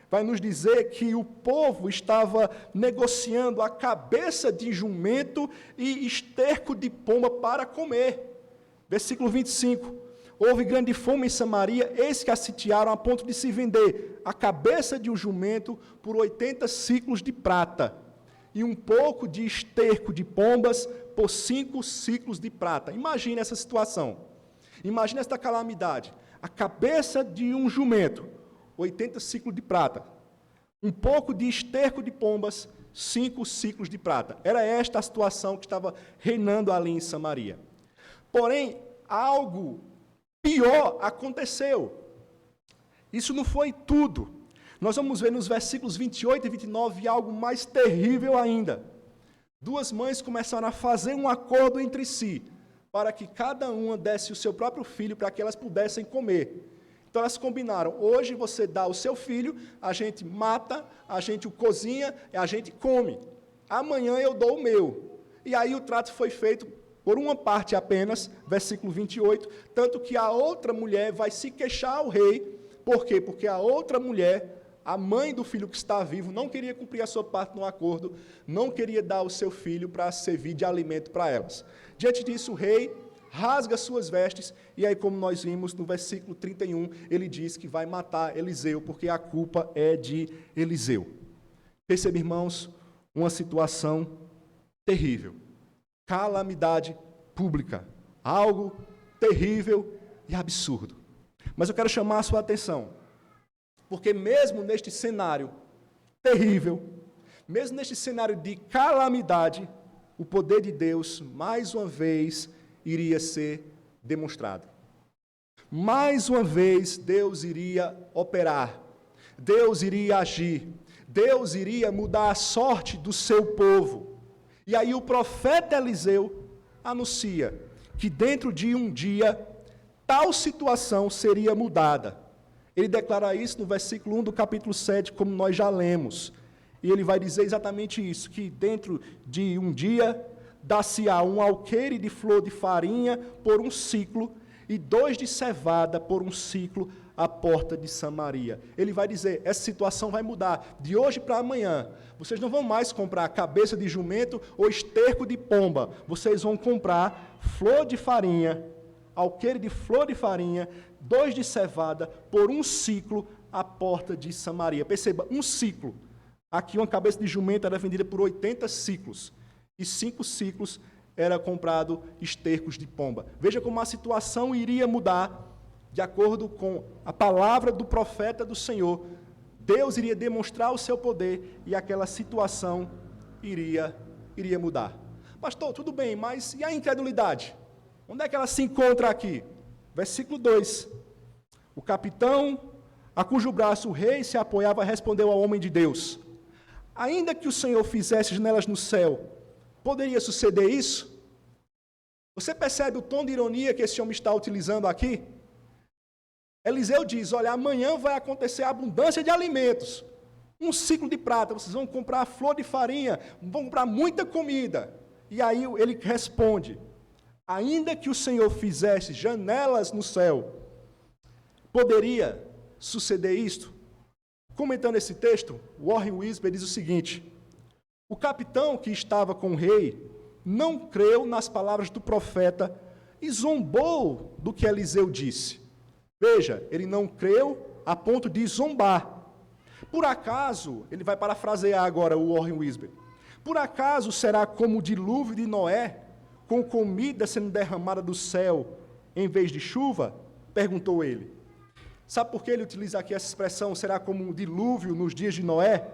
vai nos dizer que o povo estava negociando a cabeça de jumento e esterco de pomba para comer. Versículo 25. Houve grande fome em Samaria, eis que a sitiaram a ponto de se vender a cabeça de um jumento por 80 ciclos de prata e um pouco de esterco de pombas por 5 ciclos de prata. Imagine essa situação. Imagine esta calamidade. A cabeça de um jumento, 80 ciclos de prata. Um pouco de esterco de pombas, 5 ciclos de prata. Era esta a situação que estava reinando ali em Samaria. Porém, algo pior aconteceu. Isso não foi tudo. Nós vamos ver nos versículos 28 e 29 algo mais terrível ainda. Duas mães começaram a fazer um acordo entre si, para que cada uma desse o seu próprio filho, para que elas pudessem comer. Então elas combinaram, hoje você dá o seu filho, a gente mata, a gente o cozinha, a gente come. Amanhã eu dou o meu. E aí o trato foi feito por uma parte apenas, versículo 28, tanto que a outra mulher vai se queixar ao rei. Por quê? Porque a outra mulher, a mãe do filho que está vivo, não queria cumprir a sua parte no acordo, não queria dar o seu filho para servir de alimento para elas. Diante disso, o rei rasga suas vestes, e aí, como nós vimos no versículo 31, ele diz que vai matar Eliseu, porque a culpa é de Eliseu. Percebe, irmãos, uma situação terrível. Calamidade pública. Algo terrível e absurdo. Mas eu quero chamar a sua atenção, porque mesmo neste cenário terrível, mesmo neste cenário de calamidade, o poder de Deus, mais uma vez, iria ser demonstrado. Mais uma vez, Deus iria operar, Deus iria agir, Deus iria mudar a sorte do seu povo. E aí o profeta Eliseu anuncia que dentro de um dia, tal situação seria mudada. Ele declara isso no versículo 1 do capítulo 7, como nós já lemos. E ele vai dizer exatamente isso, que dentro de um dia, dá-se-á um alqueire de flor de farinha por um ciclo, e 2 de cevada por um ciclo à porta de Samaria. Ele vai dizer, essa situação vai mudar, de hoje para amanhã. Vocês não vão mais comprar cabeça de jumento ou esterco de pomba, vocês vão comprar flor de farinha, alqueire de flor de farinha, 2 de cevada por um ciclo à porta de Samaria. Perceba, um ciclo. Aqui uma cabeça de jumento era vendida por 80 ciclos. e 5 ciclos era comprado estercos de pomba. Veja como a situação iria mudar de acordo com a palavra do profeta do Senhor. Deus iria demonstrar o seu poder e aquela situação iria mudar. Pastor, tudo bem, mas e a incredulidade? Onde é que ela se encontra aqui? Versículo 2. O capitão, a cujo braço o rei se apoiava, respondeu ao homem de Deus: ainda que o Senhor fizesse janelas no céu, poderia suceder isso? Você percebe o tom de ironia que esse homem está utilizando aqui? Eliseu diz: olha, amanhã vai acontecer abundância de alimentos. Um ciclo de prata, vocês vão comprar flor de farinha, vão comprar muita comida. E aí ele responde: ainda que o Senhor fizesse janelas no céu, poderia suceder isto? Comentando esse texto, Warren Wiersbe diz o seguinte: o capitão que estava com o rei não creu nas palavras do profeta e zombou do que Eliseu disse. Veja, ele não creu a ponto de zombar. Por acaso, ele vai parafrasear agora o Warren Wiersbe, por acaso será como o dilúvio de Noé, com comida sendo derramada do céu em vez de chuva? Perguntou ele. Sabe por que ele utiliza aqui essa expressão, será como um dilúvio nos dias de Noé?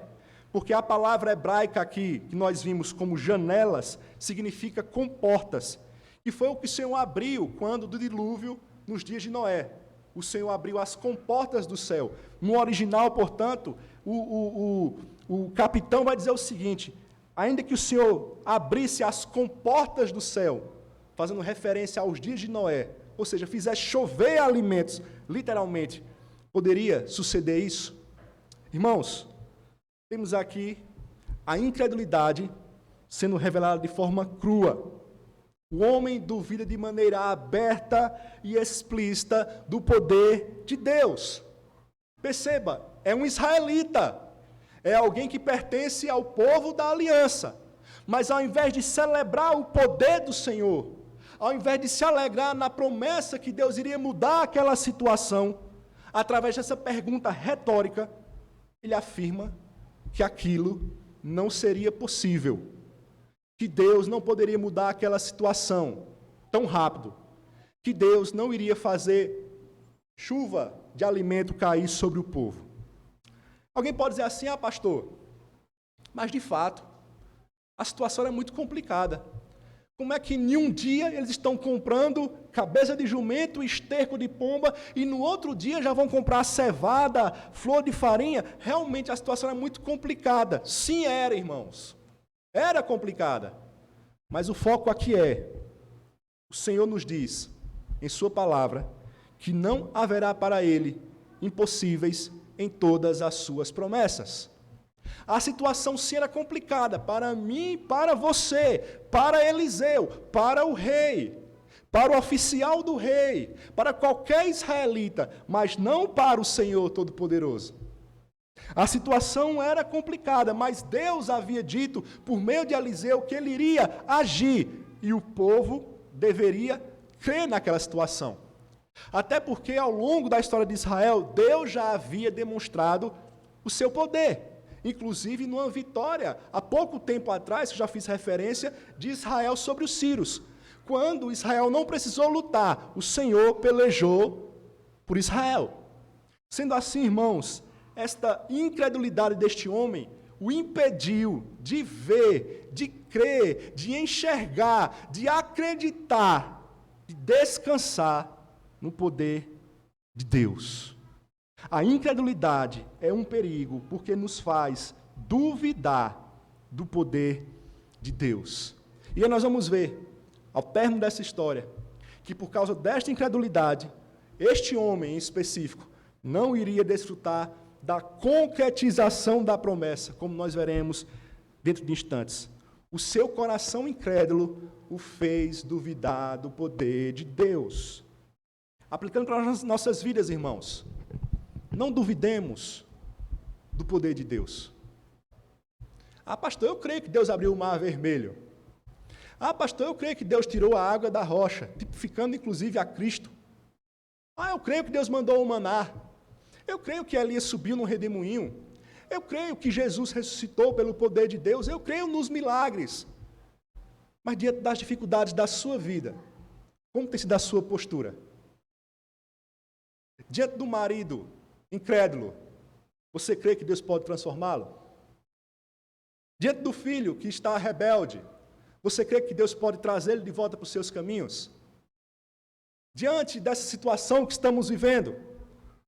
Porque a palavra hebraica aqui, que nós vimos como janelas, significa comportas. E foi o que o Senhor abriu quando do dilúvio nos dias de Noé. O Senhor abriu as comportas do céu. No original, portanto, o capitão vai dizer o seguinte: ainda que o Senhor abrisse as comportas do céu, fazendo referência aos dias de Noé, ou seja, fizesse chover alimentos, literalmente, poderia suceder isso? Irmãos, temos aqui a incredulidade sendo revelada de forma crua. O homem duvida de maneira aberta e explícita do poder de Deus. Perceba, é um israelita, é alguém que pertence ao povo da aliança, mas ao invés de celebrar o poder do Senhor, ao invés de se alegrar na promessa que Deus iria mudar aquela situação, através dessa pergunta retórica, ele afirma que aquilo não seria possível, que Deus não poderia mudar aquela situação tão rápido, que Deus não iria fazer chuva de alimento cair sobre o povo. Alguém pode dizer assim: ah, pastor, mas de fato, a situação é muito complicada. Como é que em um dia eles estão comprando cabeça de jumento, esterco de pomba, e no outro dia já vão comprar cevada, flor de farinha? Realmente a situação é muito complicada. Sim, era, irmãos. Era complicada. Mas o foco aqui é: o Senhor nos diz, em sua palavra, que não haverá para Ele impossíveis em todas as suas promessas. A situação sim era complicada para mim, para você, para Eliseu, para o rei, para o oficial do rei, para qualquer israelita, mas não para o Senhor Todo-Poderoso. A situação era complicada, mas Deus havia dito, por meio de Eliseu, que ele iria agir, e o povo deveria crer naquela situação. Até porque, ao longo da história de Israel, Deus já havia demonstrado o seu poder. Inclusive numa vitória, há pouco tempo atrás, que já fiz referência, de Israel sobre os sírios. Quando Israel não precisou lutar, o Senhor pelejou por Israel. Sendo assim, irmãos, esta incredulidade deste homem o impediu de ver, de crer, de enxergar, de acreditar, de descansar no poder de Deus. A incredulidade é um perigo porque nos faz duvidar do poder de Deus. E aí nós vamos ver, ao término dessa história, que por causa desta incredulidade, este homem em específico não iria desfrutar da concretização da promessa, como nós veremos dentro de instantes. O seu coração incrédulo o fez duvidar do poder de Deus. Aplicando para as nossas vidas, irmãos, não duvidemos do poder de Deus. Ah, pastor, eu creio que Deus abriu o mar vermelho. Ah, pastor, eu creio que Deus tirou a água da rocha, tipificando inclusive a Cristo. Ah, eu creio que Deus mandou o maná. Eu creio que Elias subiu no redemoinho. Eu creio que Jesus ressuscitou pelo poder de Deus. Eu creio nos milagres. Mas diante das dificuldades da sua vida, como tem sido a sua postura? Diante do marido incrédulo, você crê que Deus pode transformá-lo? Diante do filho que está rebelde, você crê que Deus pode trazê-lo de volta para os seus caminhos? Diante dessa situação que estamos vivendo,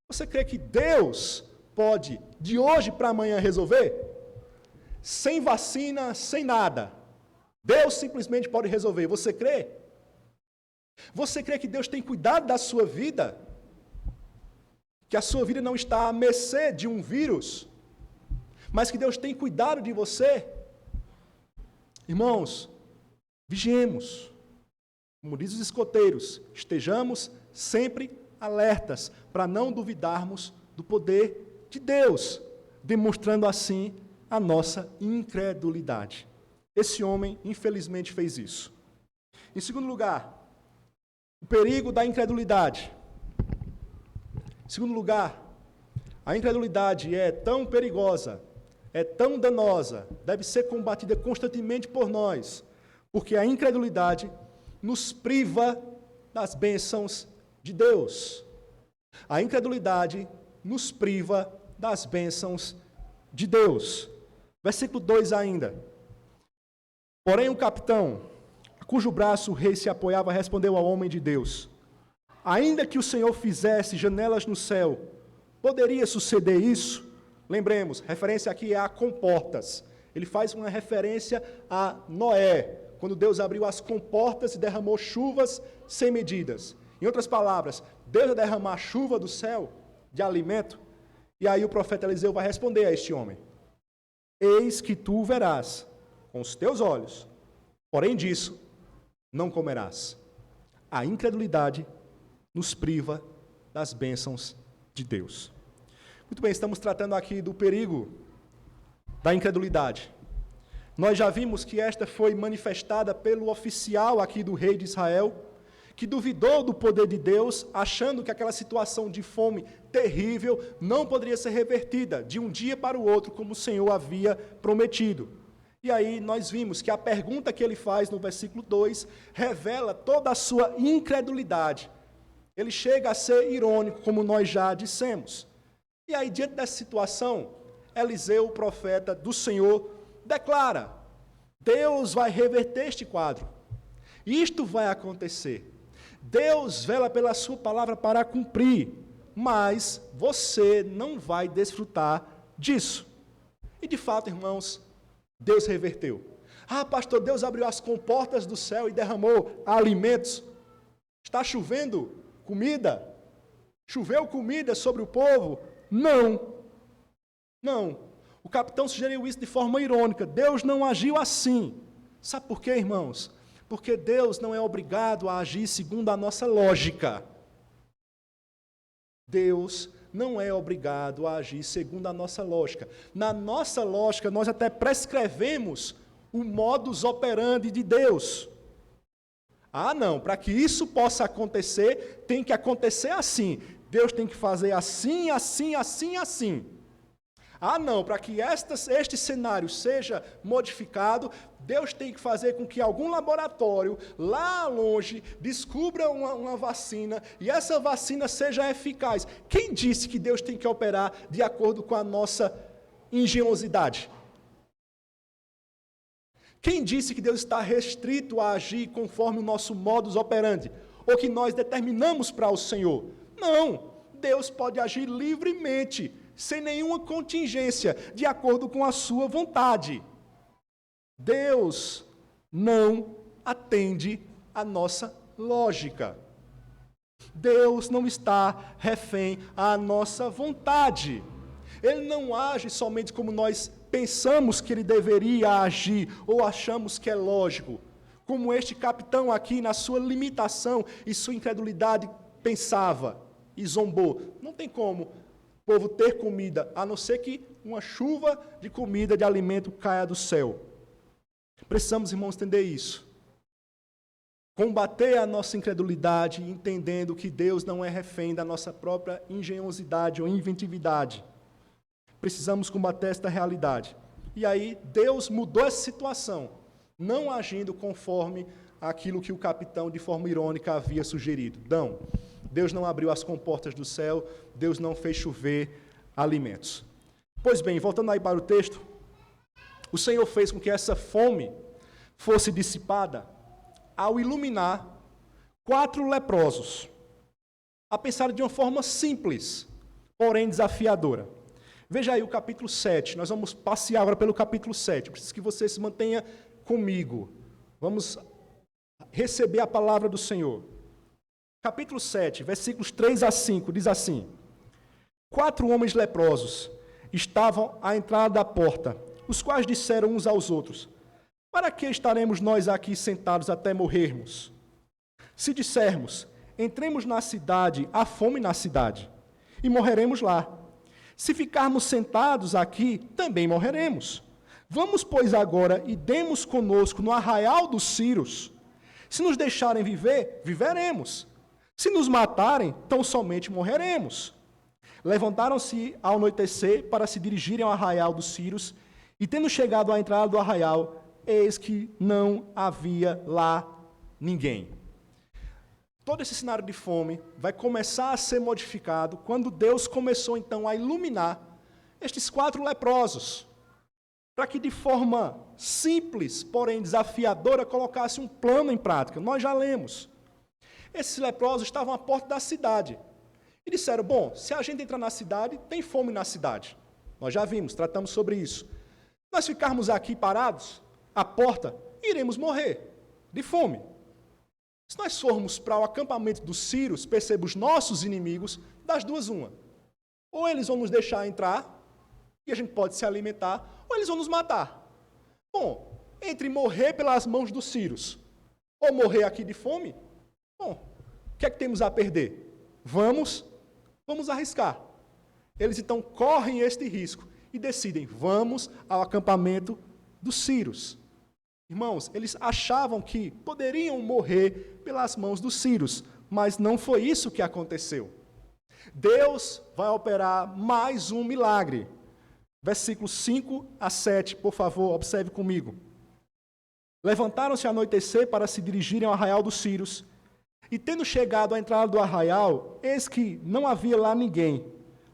você crê que Deus pode, de hoje para amanhã, resolver? Sem vacina, sem nada. Deus simplesmente pode resolver. Você crê? Você crê que Deus tem cuidado da sua vida? Que a sua vida não está à mercê de um vírus, mas que Deus tem cuidado de você? Irmãos, vigiemos. Como diz os escoteiros, estejamos sempre alertas para não duvidarmos do poder de Deus, demonstrando assim a nossa incredulidade. Esse homem, infelizmente, fez isso. Em segundo lugar, o perigo da incredulidade. Em segundo lugar, a incredulidade é tão perigosa, é tão danosa, deve ser combatida constantemente por nós, porque a incredulidade nos priva das bênçãos de Deus. A incredulidade nos priva das bênçãos de Deus. Versículo 2 ainda. Porém o capitão, a cujo braço o rei se apoiava, respondeu ao homem de Deus: ainda que o Senhor fizesse janelas no céu, poderia suceder isso? Lembremos, referência aqui é a comportas. Ele faz uma referência a Noé, quando Deus abriu as comportas e derramou chuvas sem medidas. Em outras palavras, Deus vai derramar chuva do céu de alimento, e aí o profeta Eliseu vai responder a este homem: eis que tu verás com os teus olhos, porém disso não comerás. A incredulidade nos priva das bênçãos de Deus. Muito bem, estamos tratando aqui do perigo da incredulidade. Nós já vimos que esta foi manifestada pelo oficial aqui do rei de Israel, que duvidou do poder de Deus, achando que aquela situação de fome terrível não poderia ser revertida de um dia para o outro, como o Senhor havia prometido. E aí nós vimos que a pergunta que ele faz no versículo 2 revela toda a sua incredulidade. Ele chega a ser irônico, como nós já dissemos. E aí, diante dessa situação, Eliseu, o profeta do Senhor, declara: Deus vai reverter este quadro. Isto vai acontecer. Deus vela pela sua palavra para cumprir, mas você não vai desfrutar disso. E de fato, irmãos, Deus reverteu. Ah, pastor, Deus abriu as comportas do céu e derramou alimentos. Está chovendo comida? Choveu comida sobre o povo? Não. Não. O capitão sugeriu isso de forma irônica. Deus não agiu assim. Sabe por quê, irmãos? Porque Deus não é obrigado a agir segundo a nossa lógica. Deus não é obrigado a agir segundo a nossa lógica. Na nossa lógica, nós até prescrevemos o modus operandi de Deus. Ah, não, para que isso possa acontecer, tem que acontecer assim. Deus tem que fazer assim, assim, assim, assim. Ah, não, para que este cenário seja modificado, Deus tem que fazer com que algum laboratório, lá longe, descubra uma vacina, e essa vacina seja eficaz. Quem disse que Deus tem que operar de acordo com a nossa engenhosidade? Quem disse que Deus está restrito a agir conforme o nosso modus operandi? Ou que nós determinamos para o Senhor? Não, Deus pode agir livremente, sem nenhuma contingência, de acordo com a sua vontade. Deus não atende à nossa lógica. Deus não está refém à nossa vontade. Ele não age somente como nós pensamos que ele deveria agir, ou achamos que é lógico. Como este capitão aqui, na sua limitação e sua incredulidade, pensava e zombou. Não tem como o povo ter comida, a não ser que uma chuva de comida, de alimento, caia do céu. Precisamos, irmãos, entender isso. Combater a nossa incredulidade, entendendo que Deus não é refém da nossa própria engenhosidade ou inventividade. Precisamos combater esta realidade. E aí, Deus mudou essa situação. não agindo conforme aquilo que o capitão, de forma irônica, havia sugerido. Não, Deus não abriu as comportas do céu, Deus não fez chover alimentos. Pois bem, voltando aí para o texto, o Senhor fez com que essa fome fosse dissipada ao iluminar 4 leprosos, a pensar de uma forma simples, porém desafiadora. Veja aí o capítulo 7, nós vamos passear agora pelo capítulo 7, preciso que você se mantenha comigo. Vamos receber a palavra do Senhor. Capítulo 7, versículos 3 a 5, diz assim: 4 homens leprosos estavam à entrada da porta, os quais disseram uns aos outros: para que estaremos nós aqui sentados até morrermos? Se dissermos, entremos na cidade, há fome na cidade, e morreremos lá. Se ficarmos sentados aqui, também morreremos. Vamos, pois, agora e demos conosco no arraial dos Círios. Se nos deixarem viver, viveremos. Se nos matarem, tão somente morreremos. Levantaram-se ao anoitecer para se dirigirem ao arraial dos Círios, e tendo chegado à entrada do arraial, eis que não havia lá ninguém. Todo esse cenário de fome vai começar a ser modificado quando Deus começou então a iluminar estes 4 leprosos, para que de forma simples, porém desafiadora, colocasse um plano em prática. Nós já lemos. Esses leprosos estavam à porta da cidade e disseram: bom, se a gente entrar na cidade, tem fome na cidade. Nós já vimos, tratamos sobre isso. Nós ficarmos aqui parados à porta, iremos morrer de fome. Se nós formos para o acampamento dos Círios, perceba os nossos inimigos, das duas uma. Ou eles vão nos deixar entrar, e a gente pode se alimentar, ou eles vão nos matar. Bom, entre morrer pelas mãos dos Círios, ou morrer aqui de fome, bom, o que é que temos a perder? Vamos arriscar. Eles então correm este risco e decidem: vamos ao acampamento dos Círios. Irmãos, eles achavam que poderiam morrer pelas mãos dos Círios, mas não foi isso que aconteceu. Deus vai operar mais um milagre. Versículos 5 a 7, por favor, observe comigo. Levantaram-se ao anoitecer para se dirigirem ao arraial dos Círios, e tendo chegado à entrada do arraial, eis que não havia lá ninguém.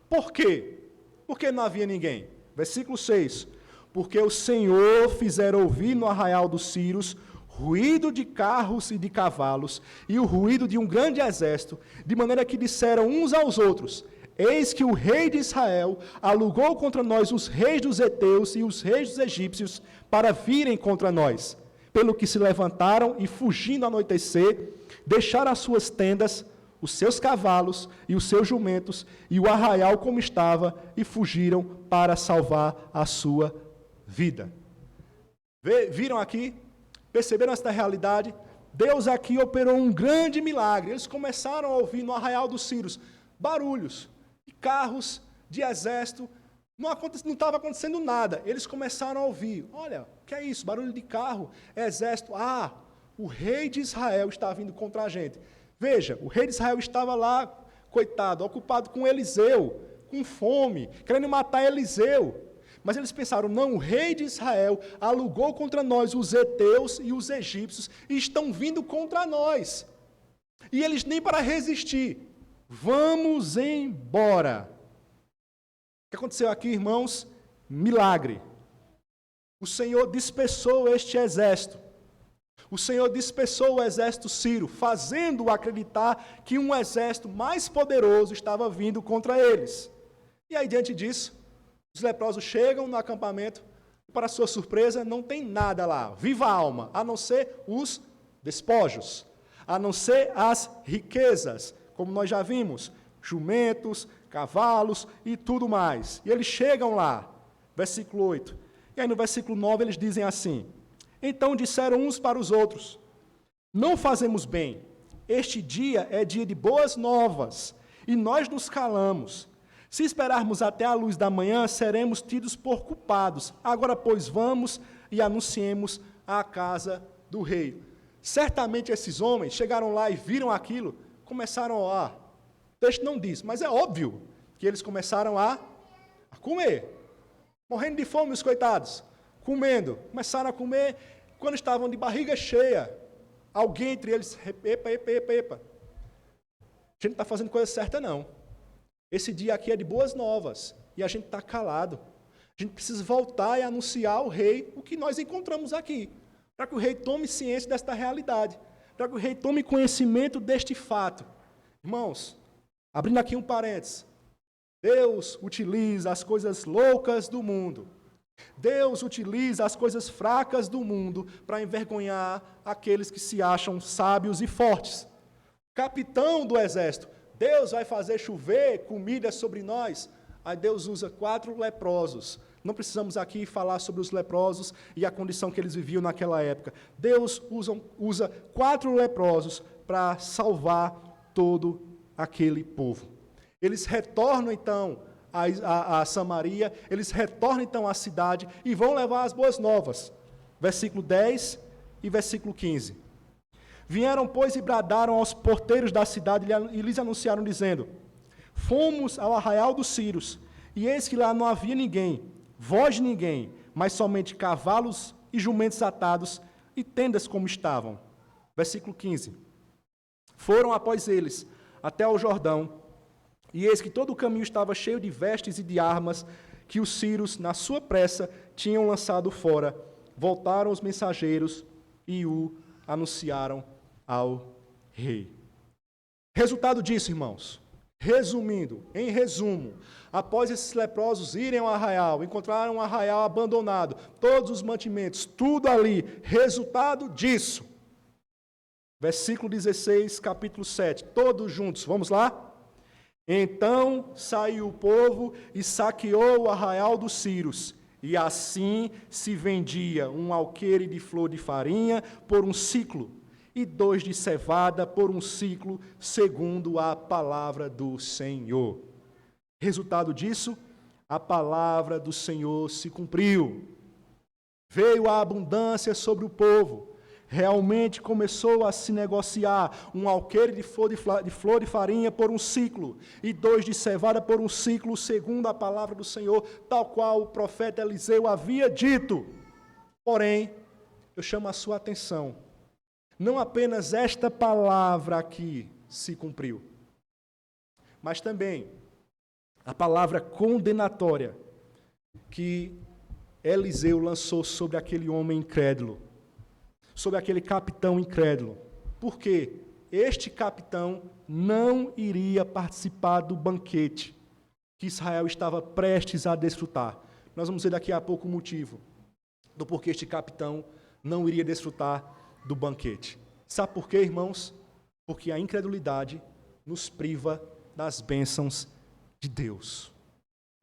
Por quê? Por que não havia ninguém? Versículo 6. Porque o Senhor fizera ouvir no arraial dos Círios ruído de carros e de cavalos, e o ruído de um grande exército, de maneira que disseram uns aos outros: eis que o rei de Israel alugou contra nós os reis dos heteus e os reis dos egípcios para virem contra nós. Pelo que se levantaram e, fugindo ao anoitecer, deixaram as suas tendas, os seus cavalos e os seus jumentos, e o arraial como estava, e fugiram para salvar a sua vida. Viram aqui? Perceberam esta realidade? Deus aqui operou um grande milagre. Eles começaram a ouvir no arraial dos Círios barulhos de carros, de exército. Não estava acontecendo nada. Eles começaram a ouvir: olha, o que é isso? Barulho de carro, exército. Ah, o rei de Israel está vindo contra a gente. Veja, o rei de Israel estava lá, coitado, ocupado com Eliseu, com fome, querendo matar Eliseu. Mas eles pensaram: não, o rei de Israel alugou contra nós os heteus e os egípcios e estão vindo contra nós. E eles nem para resistir. Vamos embora. O que aconteceu aqui, irmãos? Milagre. O Senhor dispersou este exército. O Senhor dispersou o exército sírio, fazendo-o acreditar que um exército mais poderoso estava vindo contra eles. E aí, diante disso, os leprosos chegam no acampamento e, para sua surpresa, não tem nada lá, viva a alma, a não ser os despojos, a não ser as riquezas, como nós já vimos, jumentos, cavalos e tudo mais. E eles chegam lá, versículo 8. E aí no versículo 9 eles dizem assim: então disseram uns para os outros: não fazemos bem, este dia é dia de boas novas, e nós nos calamos. Se esperarmos até a luz da manhã, seremos tidos por culpados. Agora, pois, vamos e anunciemos à casa do rei. Certamente esses homens chegaram lá e viram aquilo, começaram a orar. O texto não diz, mas é óbvio que eles começaram a comer. Morrendo de fome, os coitados. Comendo. Começaram a comer. quando estavam de barriga cheia, alguém entre eles, epa. A gente não está fazendo coisa certa, não. Esse dia aqui é de boas novas, e a gente está calado. A gente precisa voltar e anunciar ao rei o que nós encontramos aqui, para que o rei tome ciência desta realidade, para que o rei tome conhecimento deste fato. Irmãos, abrindo aqui um parênteses, Deus utiliza as coisas loucas do mundo. Deus utiliza as coisas fracas do mundo para envergonhar aqueles que se acham sábios e fortes. Capitão do exército, Deus vai fazer chover comida sobre nós. Aí Deus usa 4 leprosos. Não precisamos aqui falar sobre os leprosos e a condição que eles viviam naquela época. Deus usa 4 leprosos para salvar todo aquele povo. Eles retornam então a Samaria, eles retornam então à cidade e vão levar as boas novas. Versículo 10 e versículo 15. Vieram, pois, e bradaram aos porteiros da cidade e lhes anunciaram, dizendo: fomos ao arraial dos Sírios, e eis que lá não havia ninguém, voz de ninguém, mas somente cavalos e jumentos atados e tendas como estavam. Versículo 15. Foram após eles até ao Jordão, e eis que todo o caminho estava cheio de vestes e de armas que os sírios, na sua pressa, tinham lançado fora. Voltaram os mensageiros e o anunciaram ao rei. Resultado disso, irmãos, resumindo, em resumo, após esses leprosos irem ao arraial, encontraram um arraial abandonado, todos os mantimentos, tudo ali, resultado disso. Versículo 16, capítulo 7, todos juntos, vamos lá? Então saiu o povo e saqueou o arraial dos sírios, e assim se vendia um alqueire de flor de farinha por um siclo, e 2 de cevada por um siclo, segundo a palavra do Senhor. Resultado disso, a palavra do Senhor se cumpriu. Veio a abundância sobre o povo. Realmente começou a se negociar um alqueire de flor de farinha por um ciclo, e 2 de cevada por um ciclo, segundo a palavra do Senhor, tal qual o profeta Eliseu havia dito. Porém, eu chamo a sua atenção, não apenas esta palavra aqui se cumpriu, mas também a palavra condenatória que Eliseu lançou sobre aquele homem incrédulo, sobre aquele capitão incrédulo. Porque este capitão não iria participar do banquete que Israel estava prestes a desfrutar. Nós vamos ver daqui a pouco o motivo do porquê este capitão não iria desfrutar do banquete. Sabe por quê, irmãos? Porque a incredulidade nos priva das bênçãos de Deus.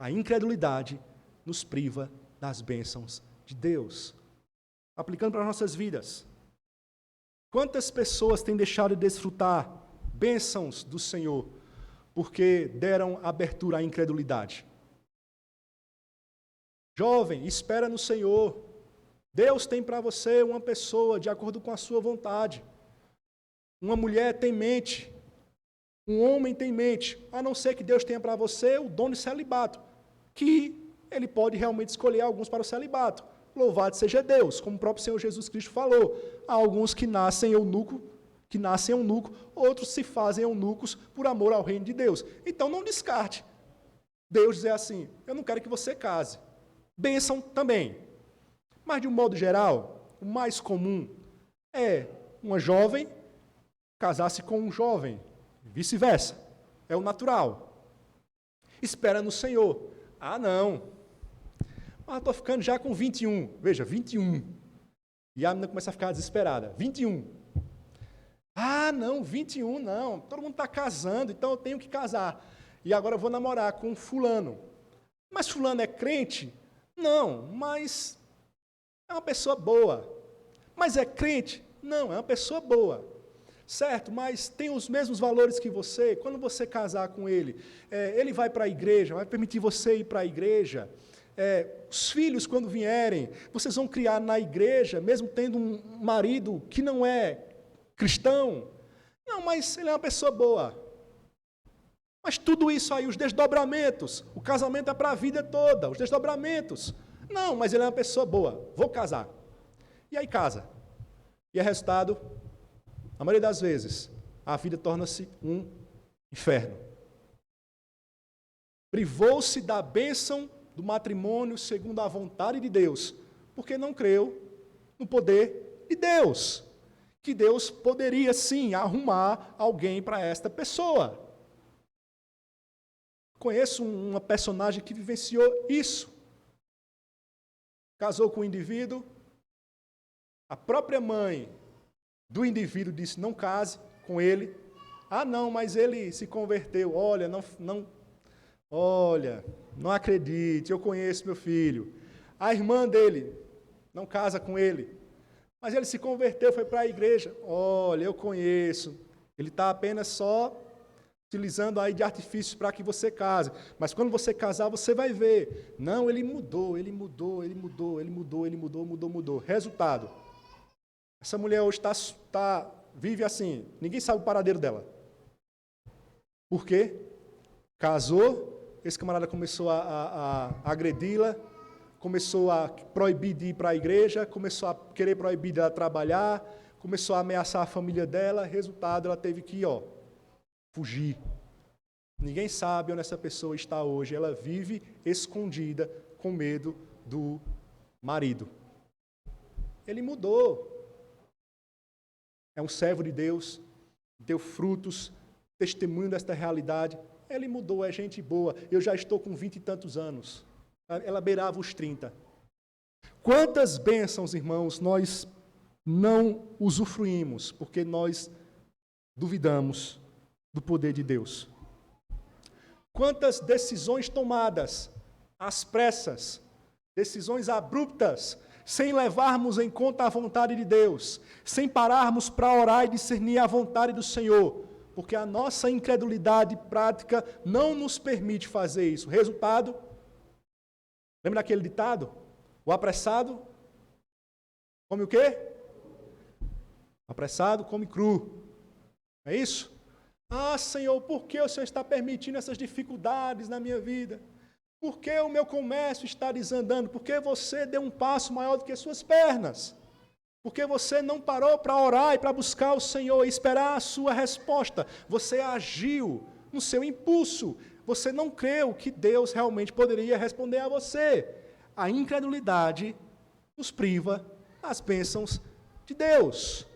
A incredulidade nos priva das bênçãos de Deus. Aplicando para as nossas vidas. Quantas pessoas têm deixado de desfrutar bênçãos do Senhor porque deram abertura à incredulidade? Jovem, espera no Senhor. Deus tem para você uma pessoa de acordo com a sua vontade. Uma mulher tem mente. Um homem tem mente. A não ser que Deus tenha para você o dom de celibato, que Ele pode realmente escolher alguns para o celibato. Louvado seja Deus, como o próprio Senhor Jesus Cristo falou. Há alguns que nascem eunuco, outros se fazem eunucos por amor ao reino de Deus. Então não descarte. Deus dizer assim: eu não quero que você case. Bênção também. Mas de um modo geral, o mais comum é uma jovem casar-se com um jovem, vice-versa. É o natural. Espera no Senhor. Ah, não. Mas estou ficando já com 21. Veja, 21. E a menina começa a ficar desesperada. 21. Ah, não, 21 não. Todo mundo está casando, então eu tenho que casar. E agora eu vou namorar com fulano. Mas fulano é crente? Não, mas é uma pessoa boa. Mas é crente? Não, é uma pessoa boa. Certo? Mas tem os mesmos valores que você. Quando você casar com ele, ele vai para a igreja, vai permitir você ir para a igreja. Os filhos, quando vierem, vocês vão criar na igreja, mesmo tendo um marido que não é cristão. Não, mas ele é uma pessoa boa. Mas tudo isso aí, os desdobramentos, o casamento é para a vida toda, os desdobramentos. Não, mas ele é uma pessoa boa, vou casar. E aí casa. E é resultado, na maioria das vezes, a vida torna-se um inferno. Privou-se da bênção do matrimônio segundo a vontade de Deus, porque não creu no poder de Deus, que Deus poderia sim arrumar alguém para esta pessoa. Conheço uma personagem que vivenciou isso. Casou com um indivíduo, a própria mãe do indivíduo disse: não case com ele. Ah, não, mas ele se converteu. Olha, não acredite, eu conheço meu filho. A irmã dele não casa com ele, mas ele se converteu, foi para a igreja. Olha, eu conheço. Ele está apenas só utilizando aí de artifícios para que você case. Mas quando você casar, você vai ver. Não, ele mudou. Resultado. Essa mulher hoje vive assim, ninguém sabe o paradeiro dela. Por quê? Casou, esse camarada começou a agredi-la, começou a proibir de ir para a igreja, começou a querer proibir dela trabalhar, começou a ameaçar a família dela, resultado, ela teve que fugir. Ninguém sabe onde essa pessoa está hoje, ela vive escondida com medo do marido. Ele mudou. É um servo de Deus, deu frutos, testemunho desta realidade. Ele mudou, é gente boa. Eu já estou com 20 e tantos anos. Ela beirava os 30. Quantas bênçãos, irmãos, nós não usufruímos, porque nós duvidamos do poder de Deus. Quantas decisões tomadas às pressas, decisões abruptas, sem levarmos em conta a vontade de Deus, sem pararmos para orar e discernir a vontade do Senhor, porque a nossa incredulidade prática não nos permite fazer isso. Resultado, lembra daquele ditado? O apressado come o quê? O apressado come cru. É isso? Ah, Senhor, por que o Senhor está permitindo essas dificuldades na minha vida? Por que o meu comércio está desandando? Por que você deu um passo maior do que suas pernas? Por que você não parou para orar e para buscar o Senhor e esperar a sua resposta? Você agiu no seu impulso. Você não creu que Deus realmente poderia responder a você. A incredulidade nos priva das bênçãos de Deus.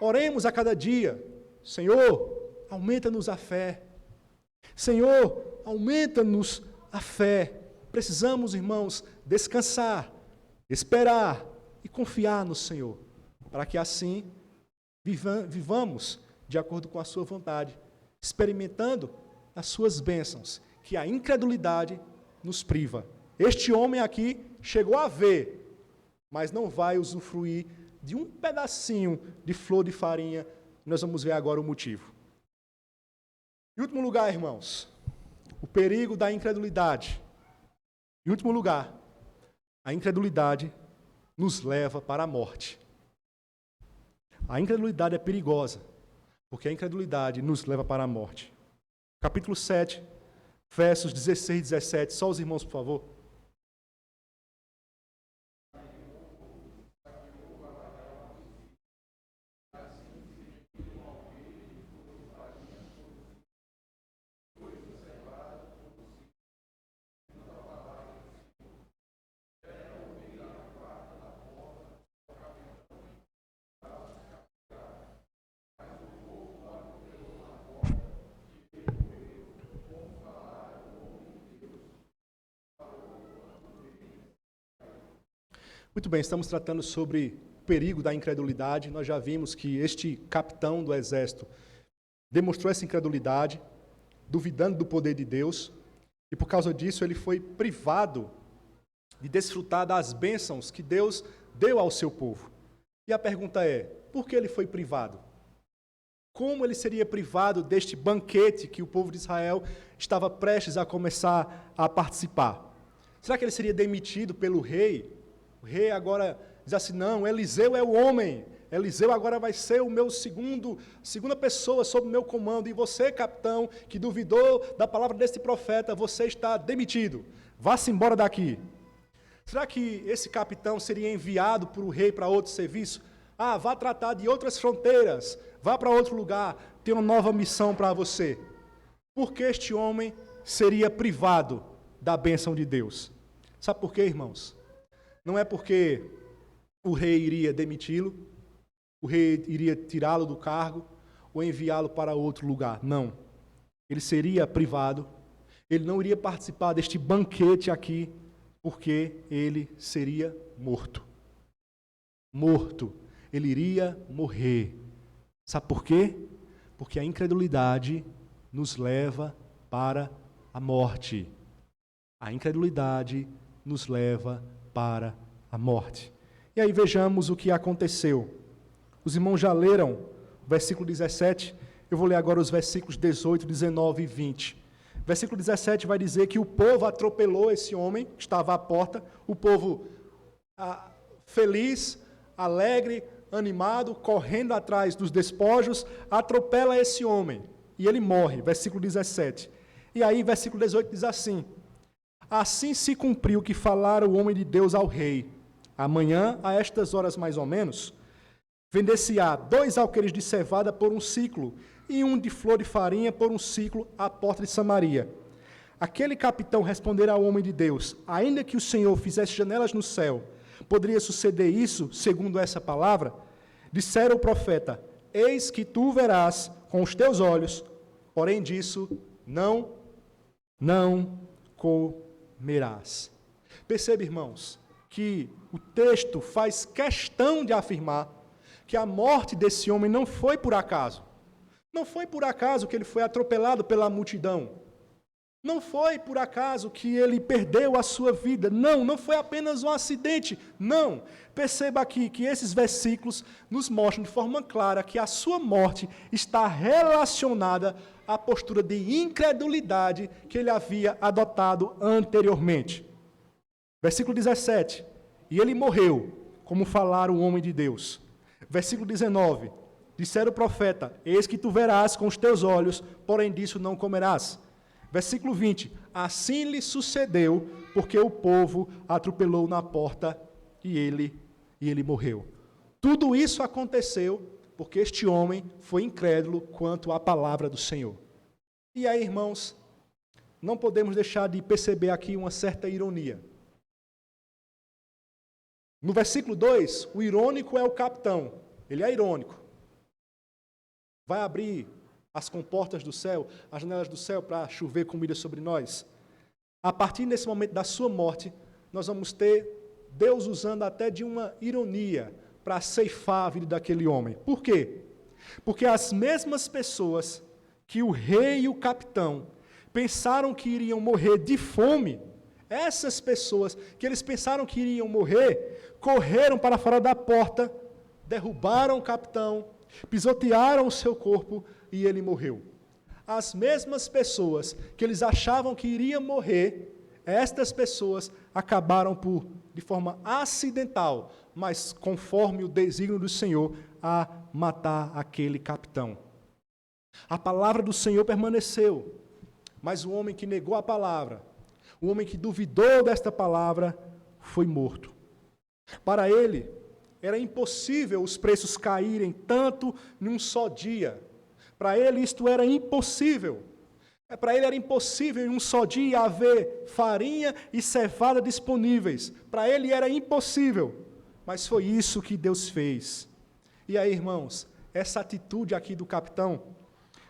Oremos a cada dia. Senhor, aumenta-nos a fé. Senhor, aumenta-nos a fé. Precisamos, irmãos, descansar, esperar e confiar no Senhor, para que assim vivamos de acordo com a sua vontade, experimentando as suas bênçãos, que a incredulidade nos priva. Este homem aqui chegou a ver, mas não vai usufruir de um pedacinho de flor de farinha. Nós vamos ver agora o motivo. Em último lugar, irmãos, o perigo da incredulidade. Em último lugar, a incredulidade nos leva para a morte. A incredulidade é perigosa, porque a incredulidade nos leva para a morte. Capítulo 7, versos 16 e 17. Só os irmãos, por favor. Muito bem, estamos tratando sobre o perigo da incredulidade. Nós já vimos que este capitão do exército demonstrou essa incredulidade, duvidando do poder de Deus, e por causa disso ele foi privado de desfrutar das bênçãos que Deus deu ao seu povo. E a pergunta é, por que ele foi privado? Como ele seria privado deste banquete que o povo de Israel estava prestes a começar a participar? Será que ele seria demitido pelo rei? O rei agora diz assim, não, Eliseu é o homem, Eliseu agora vai ser o meu segunda pessoa sob o meu comando, e você, capitão, que duvidou da palavra desse profeta, você está demitido, vá-se embora daqui. Será que esse capitão seria enviado por o rei para outro serviço? Ah, vá tratar de outras fronteiras, vá para outro lugar, tem uma nova missão para você. Por que este homem seria privado da bênção de Deus? Sabe por quê, irmãos? Não é porque o rei iria demiti-lo, o rei iria tirá-lo do cargo ou enviá-lo para outro lugar. Não. Ele seria privado, ele não iria participar deste banquete aqui, porque ele seria morto. Morto. Ele iria morrer. Sabe por quê? Porque a incredulidade nos leva para a morte. A incredulidade nos leva para a morte. E aí vejamos o que aconteceu. Os irmãos já leram o versículo 17, eu vou ler agora os versículos 18, 19 e 20. Versículo 17 vai dizer que o povo atropelou esse homem que estava à porta, o povo feliz, alegre, animado, correndo atrás dos despojos, atropela esse homem e ele morre, versículo 17. E aí, versículo 18 diz assim: assim se cumpriu o que falara o homem de Deus ao rei. Amanhã, a estas horas mais ou menos, vender-se-á 2 alqueires de cevada por 1 siclo, e 1 de flor de farinha por 1 siclo à porta de Samaria. Aquele capitão responderá ao homem de Deus: ainda que o Senhor fizesse janelas no céu, poderia suceder isso, segundo essa palavra? Dissera o profeta: eis que tu verás com os teus olhos, porém disso não comerás. Perceba, irmãos, que o texto faz questão de afirmar que a morte desse homem não foi por acaso. Não foi por acaso que ele foi atropelado pela multidão. Não foi por acaso que ele perdeu a sua vida. Não foi apenas um acidente. Não. Perceba aqui que esses versículos nos mostram de forma clara que a sua morte está relacionada à postura de incredulidade que ele havia adotado anteriormente. Versículo 17. E ele morreu, como falara o homem de Deus. Versículo 19. Dissera o profeta: eis que tu verás com os teus olhos, porém disso não comerás. Versículo 20, assim lhe sucedeu, porque o povo atropelou na porta e ele morreu. Tudo isso aconteceu porque este homem foi incrédulo quanto à palavra do Senhor. E aí, irmãos, não podemos deixar de perceber aqui uma certa ironia. No versículo 2, o irônico é o capitão, ele é irônico. Vai abrir as comportas do céu, as janelas do céu para chover comida sobre nós. A partir desse momento da sua morte, nós vamos ter Deus usando até de uma ironia para ceifar a vida daquele homem. Por quê? Porque as mesmas pessoas que o rei e o capitão pensaram que iriam morrer de fome, essas pessoas que eles pensaram que iriam morrer, correram para fora da porta, derrubaram o capitão, pisotearam o seu corpo e ele morreu. As mesmas pessoas que eles achavam que iriam morrer, estas pessoas acabaram por, de forma acidental, mas conforme o desígnio do Senhor, a matar aquele capitão. A palavra do Senhor permaneceu, mas o homem que negou a palavra, o homem que duvidou desta palavra, foi morto. Para ele, era impossível os preços caírem tanto num só dia. Para ele isto era impossível. Para ele era impossível em um só dia haver farinha e cevada disponíveis. Para ele era impossível. Mas foi isso que Deus fez. E aí, irmãos, essa atitude aqui do capitão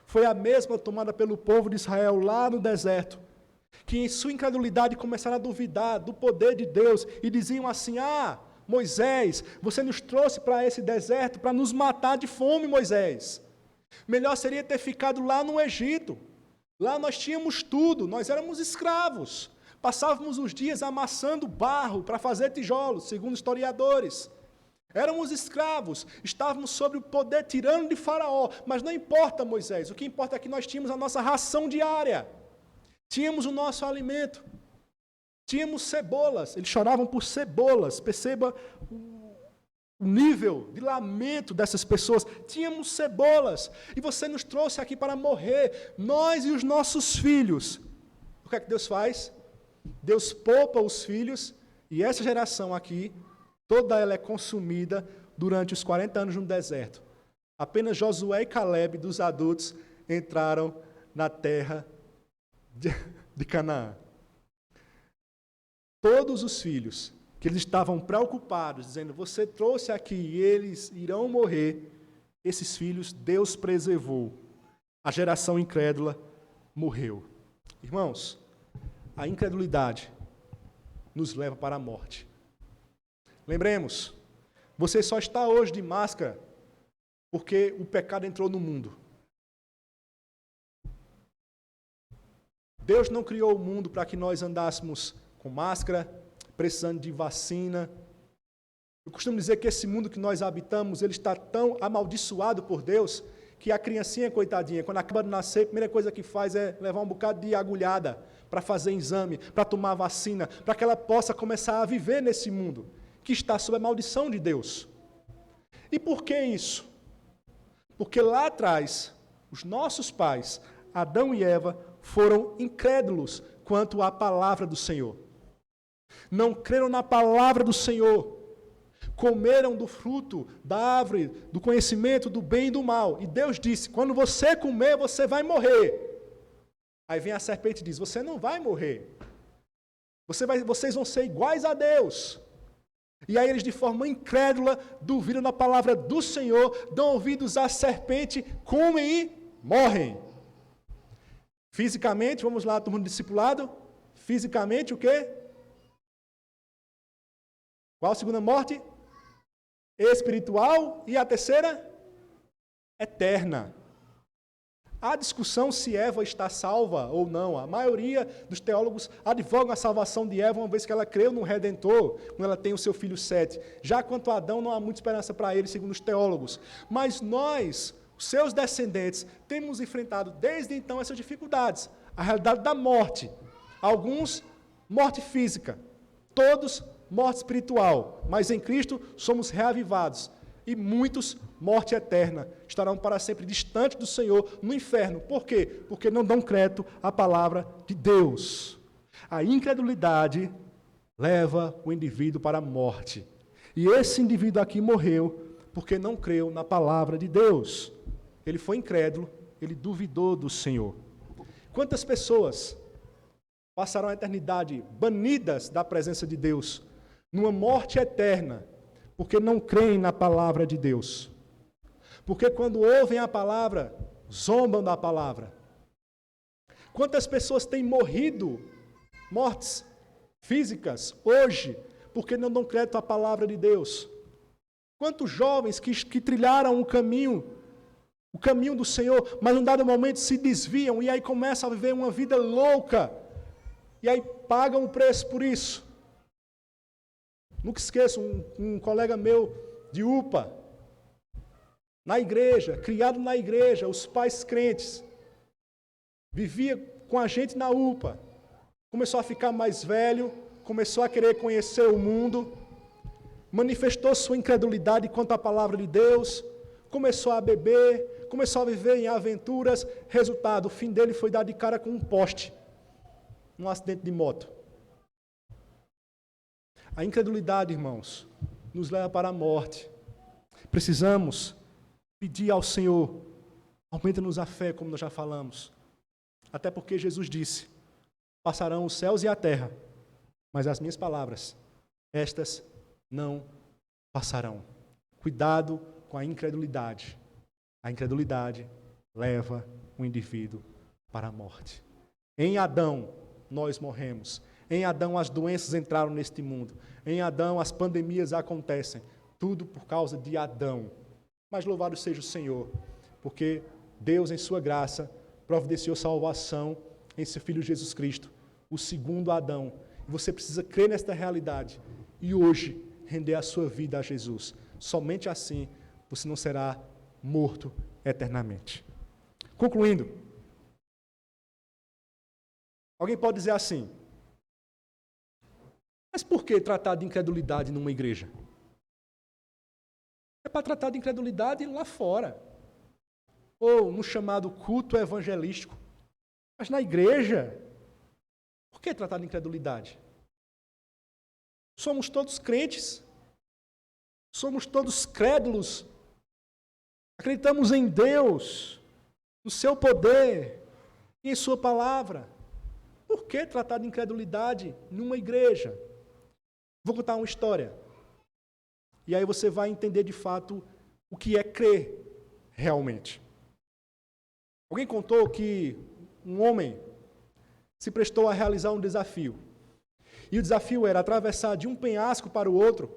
foi a mesma tomada pelo povo de Israel lá no deserto, que em sua incredulidade começaram a duvidar do poder de Deus e diziam assim: Moisés, você nos trouxe para esse deserto para nos matar de fome, Moisés. Melhor seria ter ficado lá no Egito. Lá nós tínhamos tudo, nós éramos escravos. Passávamos os dias amassando barro para fazer tijolos, segundo historiadores. Éramos escravos, estávamos sob o poder tirano de Faraó. Mas não importa, Moisés, o que importa é que nós tínhamos a nossa ração diária. Tínhamos o nosso alimento. Tínhamos cebolas, eles choravam por cebolas. Perceba o nível de lamento dessas pessoas. Tínhamos cebolas, e você nos trouxe aqui para morrer, nós e os nossos filhos. O que é que Deus faz? Deus poupa os filhos E essa geração aqui, toda ela é consumida durante os 40 anos no deserto. Apenas Josué e Caleb, dos adultos, entraram na terra de Canaã. Todos os filhos, que eles estavam preocupados, dizendo, você trouxe aqui e eles irão morrer, esses filhos Deus preservou. A geração incrédula morreu. Irmãos, a incredulidade nos leva para a morte. Lembremos, você só está hoje de máscara porque o pecado entrou no mundo. Deus não criou o mundo para que nós andássemos com máscara, precisando de vacina. Eu costumo dizer que esse mundo que nós habitamos, ele está tão amaldiçoado por Deus, que a criancinha, coitadinha, quando acaba de nascer, a primeira coisa que faz é levar um bocado de agulhada para fazer exame, para tomar vacina, para que ela possa começar a viver nesse mundo, que está sob a maldição de Deus. E por que isso? Porque lá atrás, os nossos pais, Adão e Eva, foram incrédulos quanto à palavra do Senhor. Não creram na palavra do Senhor. Comeram do fruto da árvore, do conhecimento do bem e do mal. E Deus disse, quando você comer, você vai morrer. Aí vem a serpente e diz, você não vai morrer. Vocês vão ser iguais a Deus. E aí eles, de forma incrédula, duvidam da palavra do Senhor, dão ouvidos à serpente, comem e morrem. Fisicamente, vamos lá, turma do discipulado. Fisicamente, o quê? Qual a segunda morte? Espiritual. E a terceira? Eterna. Há discussão se Eva está salva ou não. A maioria dos teólogos advogam a salvação de Eva, uma vez que ela creu no Redentor, quando ela tem o seu filho Sete. Já quanto a Adão, não há muita esperança para ele, segundo os teólogos. Mas nós, os seus descendentes, temos enfrentado desde então essas dificuldades. A realidade da morte. Alguns, morte física. Todos, morte espiritual. Mas em Cristo somos reavivados. E muitos, morte eterna, estarão para sempre distantes do Senhor no inferno. Por quê? Porque não dão crédito à palavra de Deus. A incredulidade leva o indivíduo para a morte. E esse indivíduo aqui morreu porque não creu na palavra de Deus. Ele foi incrédulo, ele duvidou do Senhor. Quantas pessoas passarão a eternidade banidas da presença de Deus, numa morte eterna, porque não creem na palavra de Deus? Porque quando ouvem a palavra, zombam da palavra. Quantas pessoas têm morrido, mortes físicas, hoje, porque não dão crédito à palavra de Deus? Quantos jovens que trilharam o caminho do Senhor, mas num dado momento se desviam e aí começam a viver uma vida louca, e aí pagam o preço por isso. Nunca esqueço, um colega meu de UPA, na igreja, criado na igreja, os pais crentes, vivia com a gente na UPA, começou a ficar mais velho, começou a querer conhecer o mundo, manifestou sua incredulidade quanto à palavra de Deus, começou a beber, começou a viver em aventuras, resultado, o fim dele foi dar de cara com um poste, num acidente de moto. A incredulidade, irmãos, nos leva para a morte. Precisamos pedir ao Senhor, aumenta-nos a fé, como nós já falamos. Até porque Jesus disse, passarão os céus e a terra, mas as minhas palavras, estas não passarão. Cuidado com a incredulidade. A incredulidade leva o indivíduo para a morte. Em Adão, nós morremos. Em Adão, as doenças entraram neste mundo. Em Adão, as pandemias acontecem. Tudo por causa de Adão. Mas louvado seja o Senhor, porque Deus, em sua graça, providenciou salvação em seu Filho Jesus Cristo, o segundo Adão. E você precisa crer nesta realidade e hoje render a sua vida a Jesus. Somente assim você não será morto eternamente. Concluindo, alguém pode dizer assim, mas por que tratar de incredulidade numa igreja? É para tratar de incredulidade lá fora. Ou no chamado culto evangelístico. Mas na igreja, por que tratar de incredulidade? Somos todos crentes. Somos todos crédulos. Acreditamos em Deus, no seu poder e em sua palavra. Por que tratar de incredulidade numa igreja? Vou contar uma história. E aí você vai entender de fato o que é crer realmente. Alguém contou que um homem se prestou a realizar um desafio. E o desafio era atravessar de um penhasco para o outro,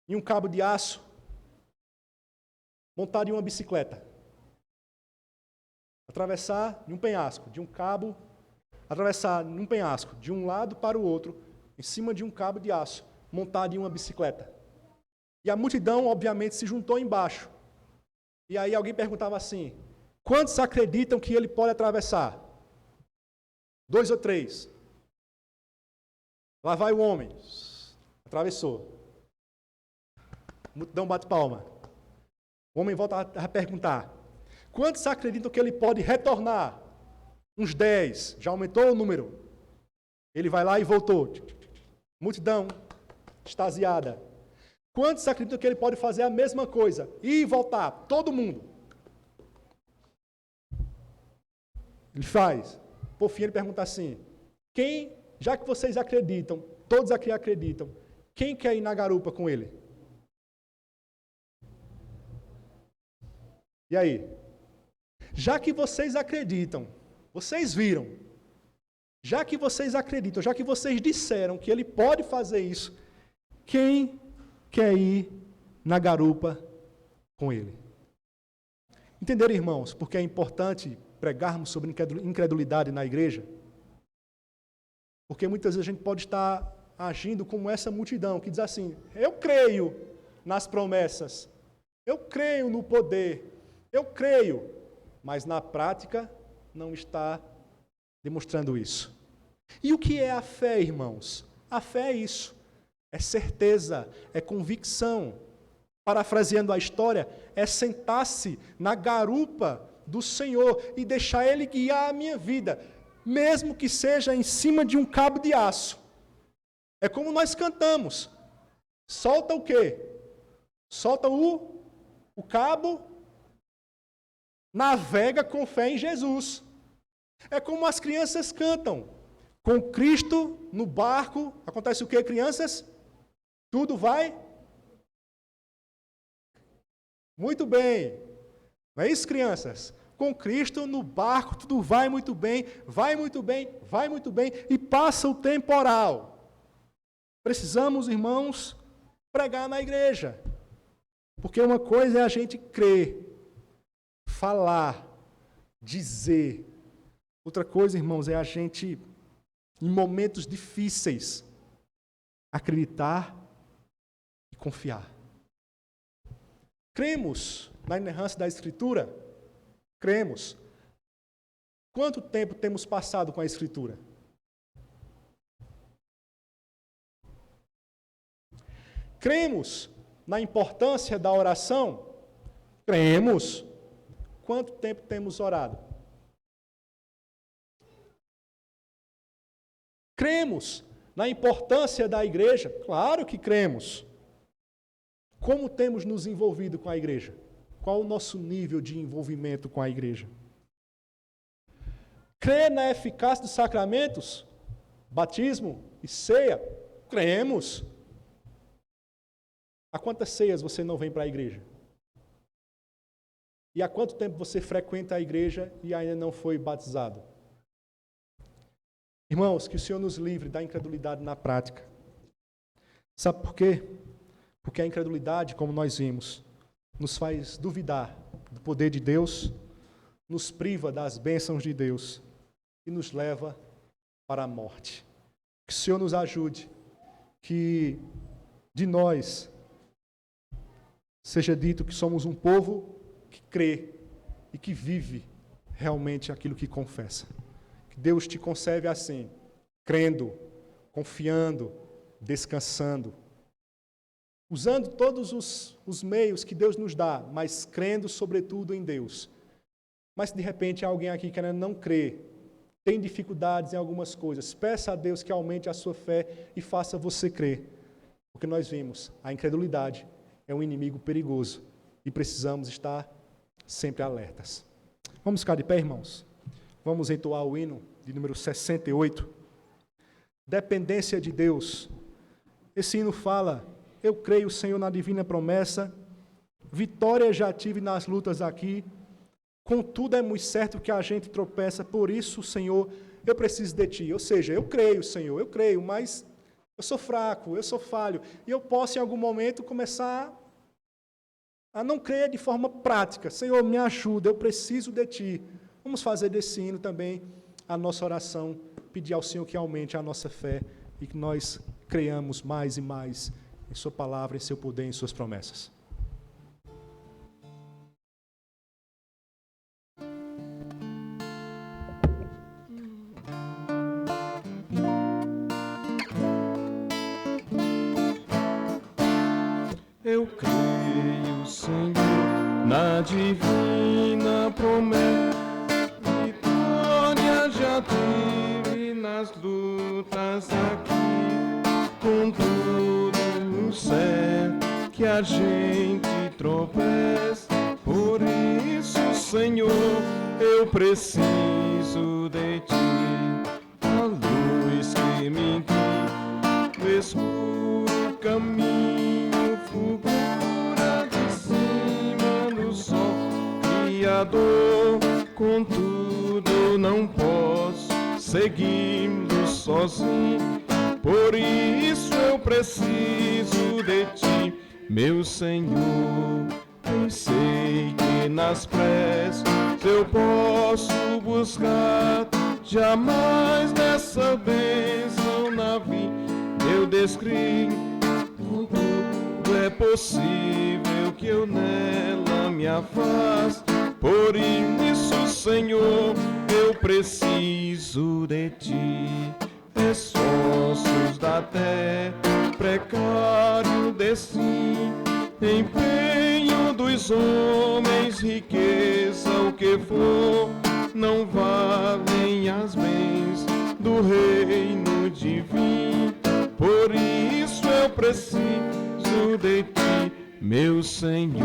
em um cabo de aço, montado em uma bicicleta. Atravessar de um penhasco, de um cabo, atravessar num penhasco, de um lado para o outro, em cima de um cabo de aço, montado em uma bicicleta. E a multidão, obviamente, se juntou embaixo. E aí alguém perguntava assim, quantos acreditam que ele pode atravessar? 2 ou 3. Lá vai o homem. Atravessou. A multidão bate palma. O homem volta a perguntar, quantos acreditam que ele pode retornar? Uns 10. Já aumentou o número. Ele vai lá e voltou. Multidão extasiada. Quantos acreditam que ele pode fazer a mesma coisa? E voltar. Todo mundo. Ele faz. Por fim, ele pergunta assim, já que vocês acreditam, todos aqui acreditam, quem quer ir na garupa com ele? E aí? Já que vocês acreditam, vocês viram, já que vocês acreditam, já que vocês disseram que ele pode fazer isso, quem quer ir na garupa com ele? Entenderam, irmãos, porque é importante pregarmos sobre incredulidade na igreja? Porque muitas vezes a gente pode estar agindo como essa multidão que diz assim, eu creio nas promessas, eu creio no poder, eu creio, mas na prática não está demonstrando isso. E o que é a fé, irmãos? A fé é isso, é certeza, é convicção. Parafraseando a história, é sentar-se na garupa do Senhor e deixar Ele guiar a minha vida, mesmo que seja em cima de um cabo de aço. É como nós cantamos. Solta o quê? Solta o cabo, navega com fé em Jesus. É como as crianças cantam. Com Cristo no barco, acontece o quê, crianças? Tudo vai? Muito bem. Não é isso, crianças? Com Cristo no barco, tudo vai muito bem, vai muito bem, vai muito bem, e passa o temporal. Precisamos, irmãos, pregar na igreja. Porque uma coisa é a gente crer, falar, dizer. Outra coisa, irmãos, é a gente, em momentos difíceis, acreditar e confiar. Cremos na inerrância da Escritura? Cremos. Quanto tempo temos passado com a Escritura? Cremos na importância da oração? Cremos. Quanto tempo temos orado? Cremos na importância da igreja? Claro que cremos. Como temos nos envolvido com a igreja? Qual o nosso nível de envolvimento com a igreja? Crê na eficácia dos sacramentos? Batismo e ceia? Cremos. Há quantas ceias você não vem para a igreja? E há quanto tempo você frequenta a igreja e ainda não foi batizado? Irmãos, que o Senhor nos livre da incredulidade na prática. Sabe por quê? Porque a incredulidade, como nós vimos, nos faz duvidar do poder de Deus, nos priva das bênçãos de Deus e nos leva para a morte. Que o Senhor nos ajude, que de nós seja dito que somos um povo que crê e que vive realmente aquilo que confessa. Que Deus te conserve assim, crendo, confiando, descansando, usando todos os meios que Deus nos dá, mas crendo sobretudo em Deus. Mas de repente há alguém aqui que ainda não crê, tem dificuldades em algumas coisas, peça a Deus que aumente a sua fé e faça você crer. Porque nós vimos, a incredulidade é um inimigo perigoso e precisamos estar sempre alertas. Vamos ficar de pé, irmãos? Vamos entoar o hino de número 68. Dependência de Deus. Esse hino fala: eu creio, Senhor, na divina promessa, vitória já tive nas lutas aqui, contudo é muito certo que a gente tropeça, por isso, Senhor, eu preciso de Ti. Ou seja, eu creio, Senhor, eu creio, mas eu sou fraco, eu sou falho, e eu posso em algum momento começar a não crer de forma prática. Senhor, me ajuda, eu preciso de Ti. Vamos fazer desse hino também a nossa oração, pedir ao Senhor que aumente a nossa fé e que nós creiamos mais e mais em Sua palavra, em Seu poder, em Suas promessas. Eu creio, Senhor, na divina promessa, vitória já tive nas lutas aqui, contudo certo que a gente tropeça, por isso, Senhor, eu preciso de Ti, a luz que me guia no escuro caminho, fulgura de cima do sol, Criador, contudo não posso seguindo sozinho, por isso eu preciso de Ti, meu Senhor. Eu sei que nas preces eu posso buscar, jamais dessa bênção na vida eu descreio, tudo é possível que eu nela me afaste, por isso, Senhor, eu preciso de Ti. Esforços da terra, precário destino, empenho dos homens, riqueza, o que for, não valem as bens do reino divino, por isso eu preciso de Ti, meu Senhor.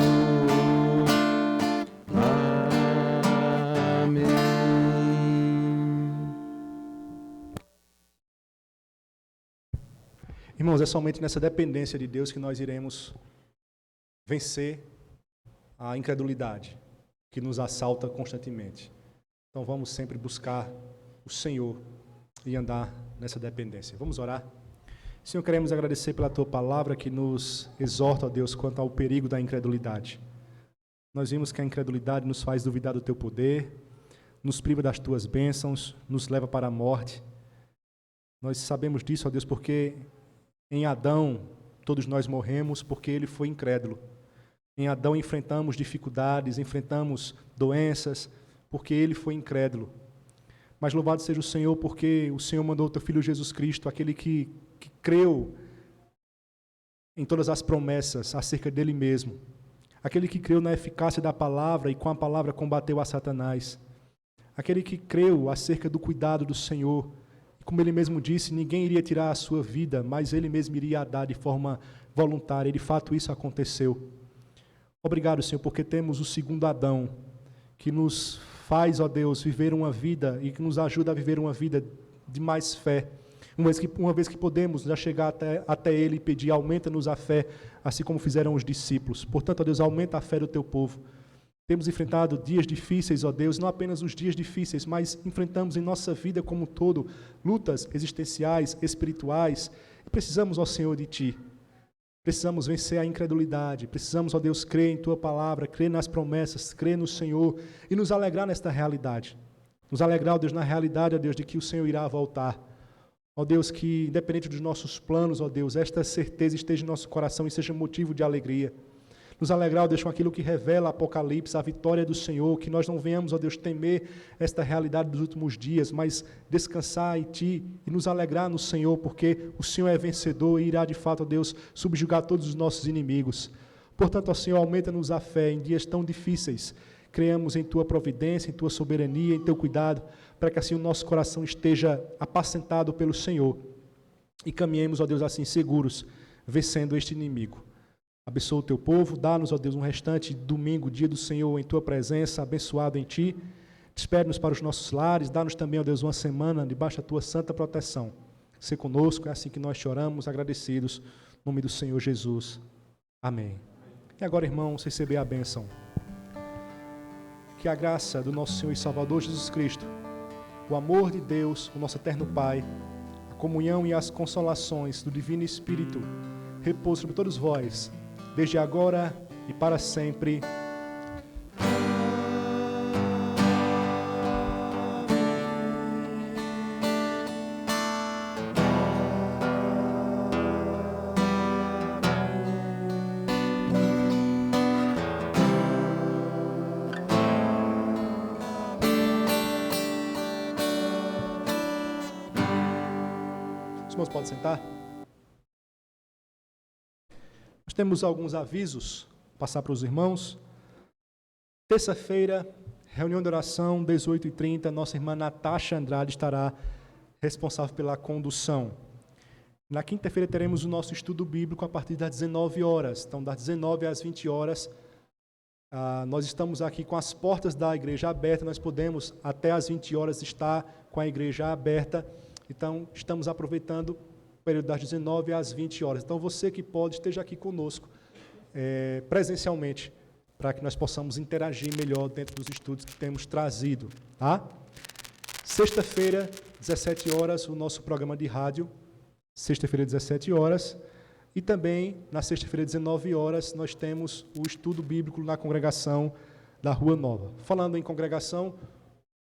Amém. Irmãos, é somente nessa dependência de Deus que nós iremos vencer a incredulidade que nos assalta constantemente. Então vamos sempre buscar o Senhor e andar nessa dependência. Vamos orar? Senhor, queremos agradecer pela Tua palavra que nos exorta, ó Deus, quanto ao perigo da incredulidade. Nós vimos que a incredulidade nos faz duvidar do Teu poder, nos priva das Tuas bênçãos, nos leva para a morte. Nós sabemos disso, ó Deus, porque em Adão todos nós morremos porque ele foi incrédulo. Em Adão enfrentamos dificuldades, enfrentamos doenças, porque ele foi incrédulo. Mas louvado seja o Senhor, porque o Senhor mandou o Teu Filho Jesus Cristo, aquele que creu em todas as promessas acerca dele mesmo. Aquele que creu na eficácia da palavra e com a palavra combateu a Satanás. Aquele que creu acerca do cuidado do Senhor. E como ele mesmo disse, ninguém iria tirar a sua vida, mas ele mesmo iria dar de forma voluntária. E de fato isso aconteceu. Obrigado, Senhor, porque temos o segundo Adão, que nos faz, ó Deus, viver uma vida e que nos ajuda a viver uma vida de mais fé. Uma vez que podemos já chegar até Ele e pedir, aumenta-nos a fé, assim como fizeram os discípulos. Portanto, ó Deus, aumenta a fé do Teu povo. Temos enfrentado dias difíceis, ó Deus, não apenas os dias difíceis, mas enfrentamos em nossa vida como um todo lutas existenciais, espirituais. E precisamos, ó Senhor, de Ti. Precisamos vencer a incredulidade, precisamos, ó Deus, crer em Tua palavra, crer nas promessas, crer no Senhor e nos alegrar nesta realidade. Nos alegrar, ó Deus, na realidade, ó Deus, de que o Senhor irá voltar. Ó Deus, que independente dos nossos planos, ó Deus, esta certeza esteja em nosso coração e seja motivo de alegria. Nos alegrar, ó Deus, com aquilo que revela Apocalipse, a vitória do Senhor, que nós não venhamos, ó Deus, temer esta realidade dos últimos dias, mas descansar em Ti e nos alegrar no Senhor, porque o Senhor é vencedor e irá, de fato, ó Deus, subjugar todos os nossos inimigos. Portanto, ó Senhor, aumenta-nos a fé em dias tão difíceis, Creamos em Tua providência, em Tua soberania, em Teu cuidado, para que assim o nosso coração esteja apacentado pelo Senhor e caminhemos, ó Deus, assim seguros, vencendo este inimigo. Abençoa o Teu povo, dá-nos, ó Deus, um restante domingo, dia do Senhor, em Tua presença, abençoado em Ti. Despede-nos para os nossos lares, dá-nos também, ó Deus, uma semana debaixo da Tua santa proteção. Se conosco, é assim que nós choramos, agradecidos, no nome do Senhor Jesus. Amém. E agora, irmãos, receber a bênção. Que a graça do nosso Senhor e Salvador Jesus Cristo, o amor de Deus, o nosso eterno Pai, a comunhão e as consolações do Divino Espírito repousem sobre todos vós, desde agora e para sempre. Pode sentar. Nós temos alguns avisos, vou passar para os irmãos. Terça-feira, reunião de oração, 18h30, nossa irmã Natasha Andrade estará responsável pela condução. Na quinta-feira teremos o nosso estudo bíblico a partir das 19 horas. Então, das 19 às 20 horas, nós estamos aqui com as portas da igreja abertas, nós podemos até às 20 horas estar com a igreja aberta. Então, estamos aproveitando o período das 19 às 20 horas. Então, você que pode, esteja aqui conosco presencialmente, para que nós possamos interagir melhor dentro dos estudos que temos trazido. Tá? Sexta-feira, 17 horas, o nosso programa de rádio. Sexta-feira, 17 horas. E também, na sexta-feira, 19 horas, nós temos o estudo bíblico na congregação da Rua Nova. Falando em congregação,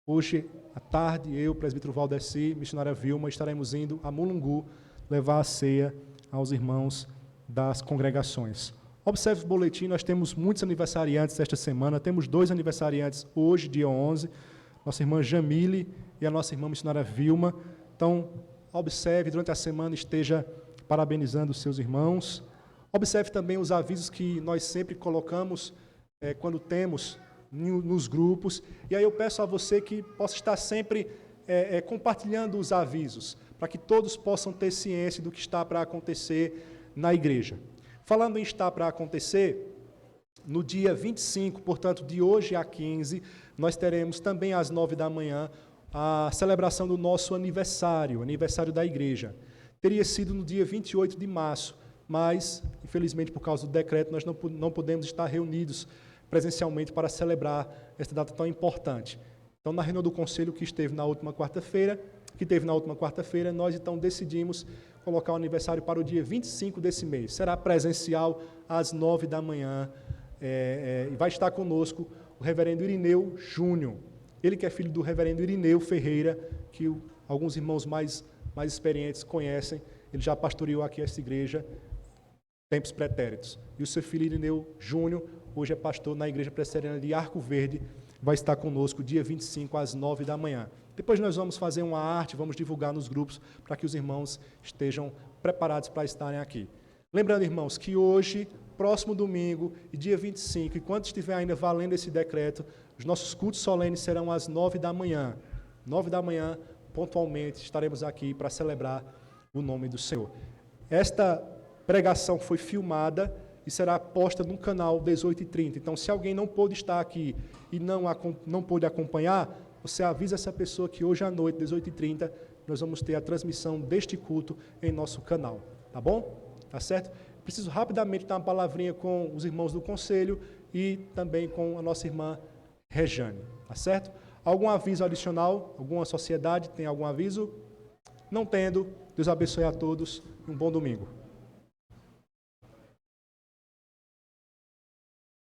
hoje à tarde, eu, presbítero Valdeci, missionária Vilma, estaremos indo a Mulungu levar a ceia aos irmãos das congregações. Observe o boletim, nós temos muitos aniversariantes esta semana, temos 2 aniversariantes hoje, dia 11, nossa irmã Jamile e a nossa irmã missionária Vilma. Então, observe, durante a semana esteja parabenizando os seus irmãos. Observe também os avisos que nós sempre colocamos quando temos nos grupos, e aí eu peço a você que possa estar sempre compartilhando os avisos, para que todos possam ter ciência do que está para acontecer na igreja. Falando em estar para acontecer, no dia 25, portanto, de hoje a 15, nós teremos também às 9 da manhã a celebração do nosso aniversário da igreja. Teria sido no dia 28 de março, mas, infelizmente, por causa do decreto, nós não podemos estar reunidos presencialmente para celebrar esta data tão importante. Então, na reunião do conselho que teve na última quarta-feira, nós então decidimos colocar o aniversário para o dia 25 desse mês. Será presencial às 9 da manhã, e vai estar conosco o reverendo Irineu Júnior. Ele que é filho do reverendo Irineu Ferreira, que alguns irmãos mais experientes conhecem. Ele já pastoreou aqui esta igreja tempos pretéritos. E o seu filho Irineu Júnior hoje é pastor na Igreja Presbiteriana de Arco Verde, vai estar conosco dia 25 às 9 da manhã. Depois nós vamos fazer uma arte, vamos divulgar nos grupos para que os irmãos estejam preparados para estarem aqui. Lembrando, irmãos, que hoje, próximo domingo e dia 25, enquanto estiver ainda valendo esse decreto, os nossos cultos solenes serão às 9 da manhã. 9 da manhã, pontualmente, estaremos aqui para celebrar o nome do Senhor. Esta pregação foi filmada e será posta no canal 18h30. Então, se alguém não pôde estar aqui e não pôde acompanhar, você avisa essa pessoa que hoje à noite, 18h30, nós vamos ter a transmissão deste culto em nosso canal. Tá bom? Tá certo? Preciso rapidamente dar uma palavrinha com os irmãos do conselho e também com a nossa irmã Rejane. Tá certo? Algum aviso adicional? Alguma sociedade tem algum aviso? Não tendo, Deus abençoe a todos e um bom domingo.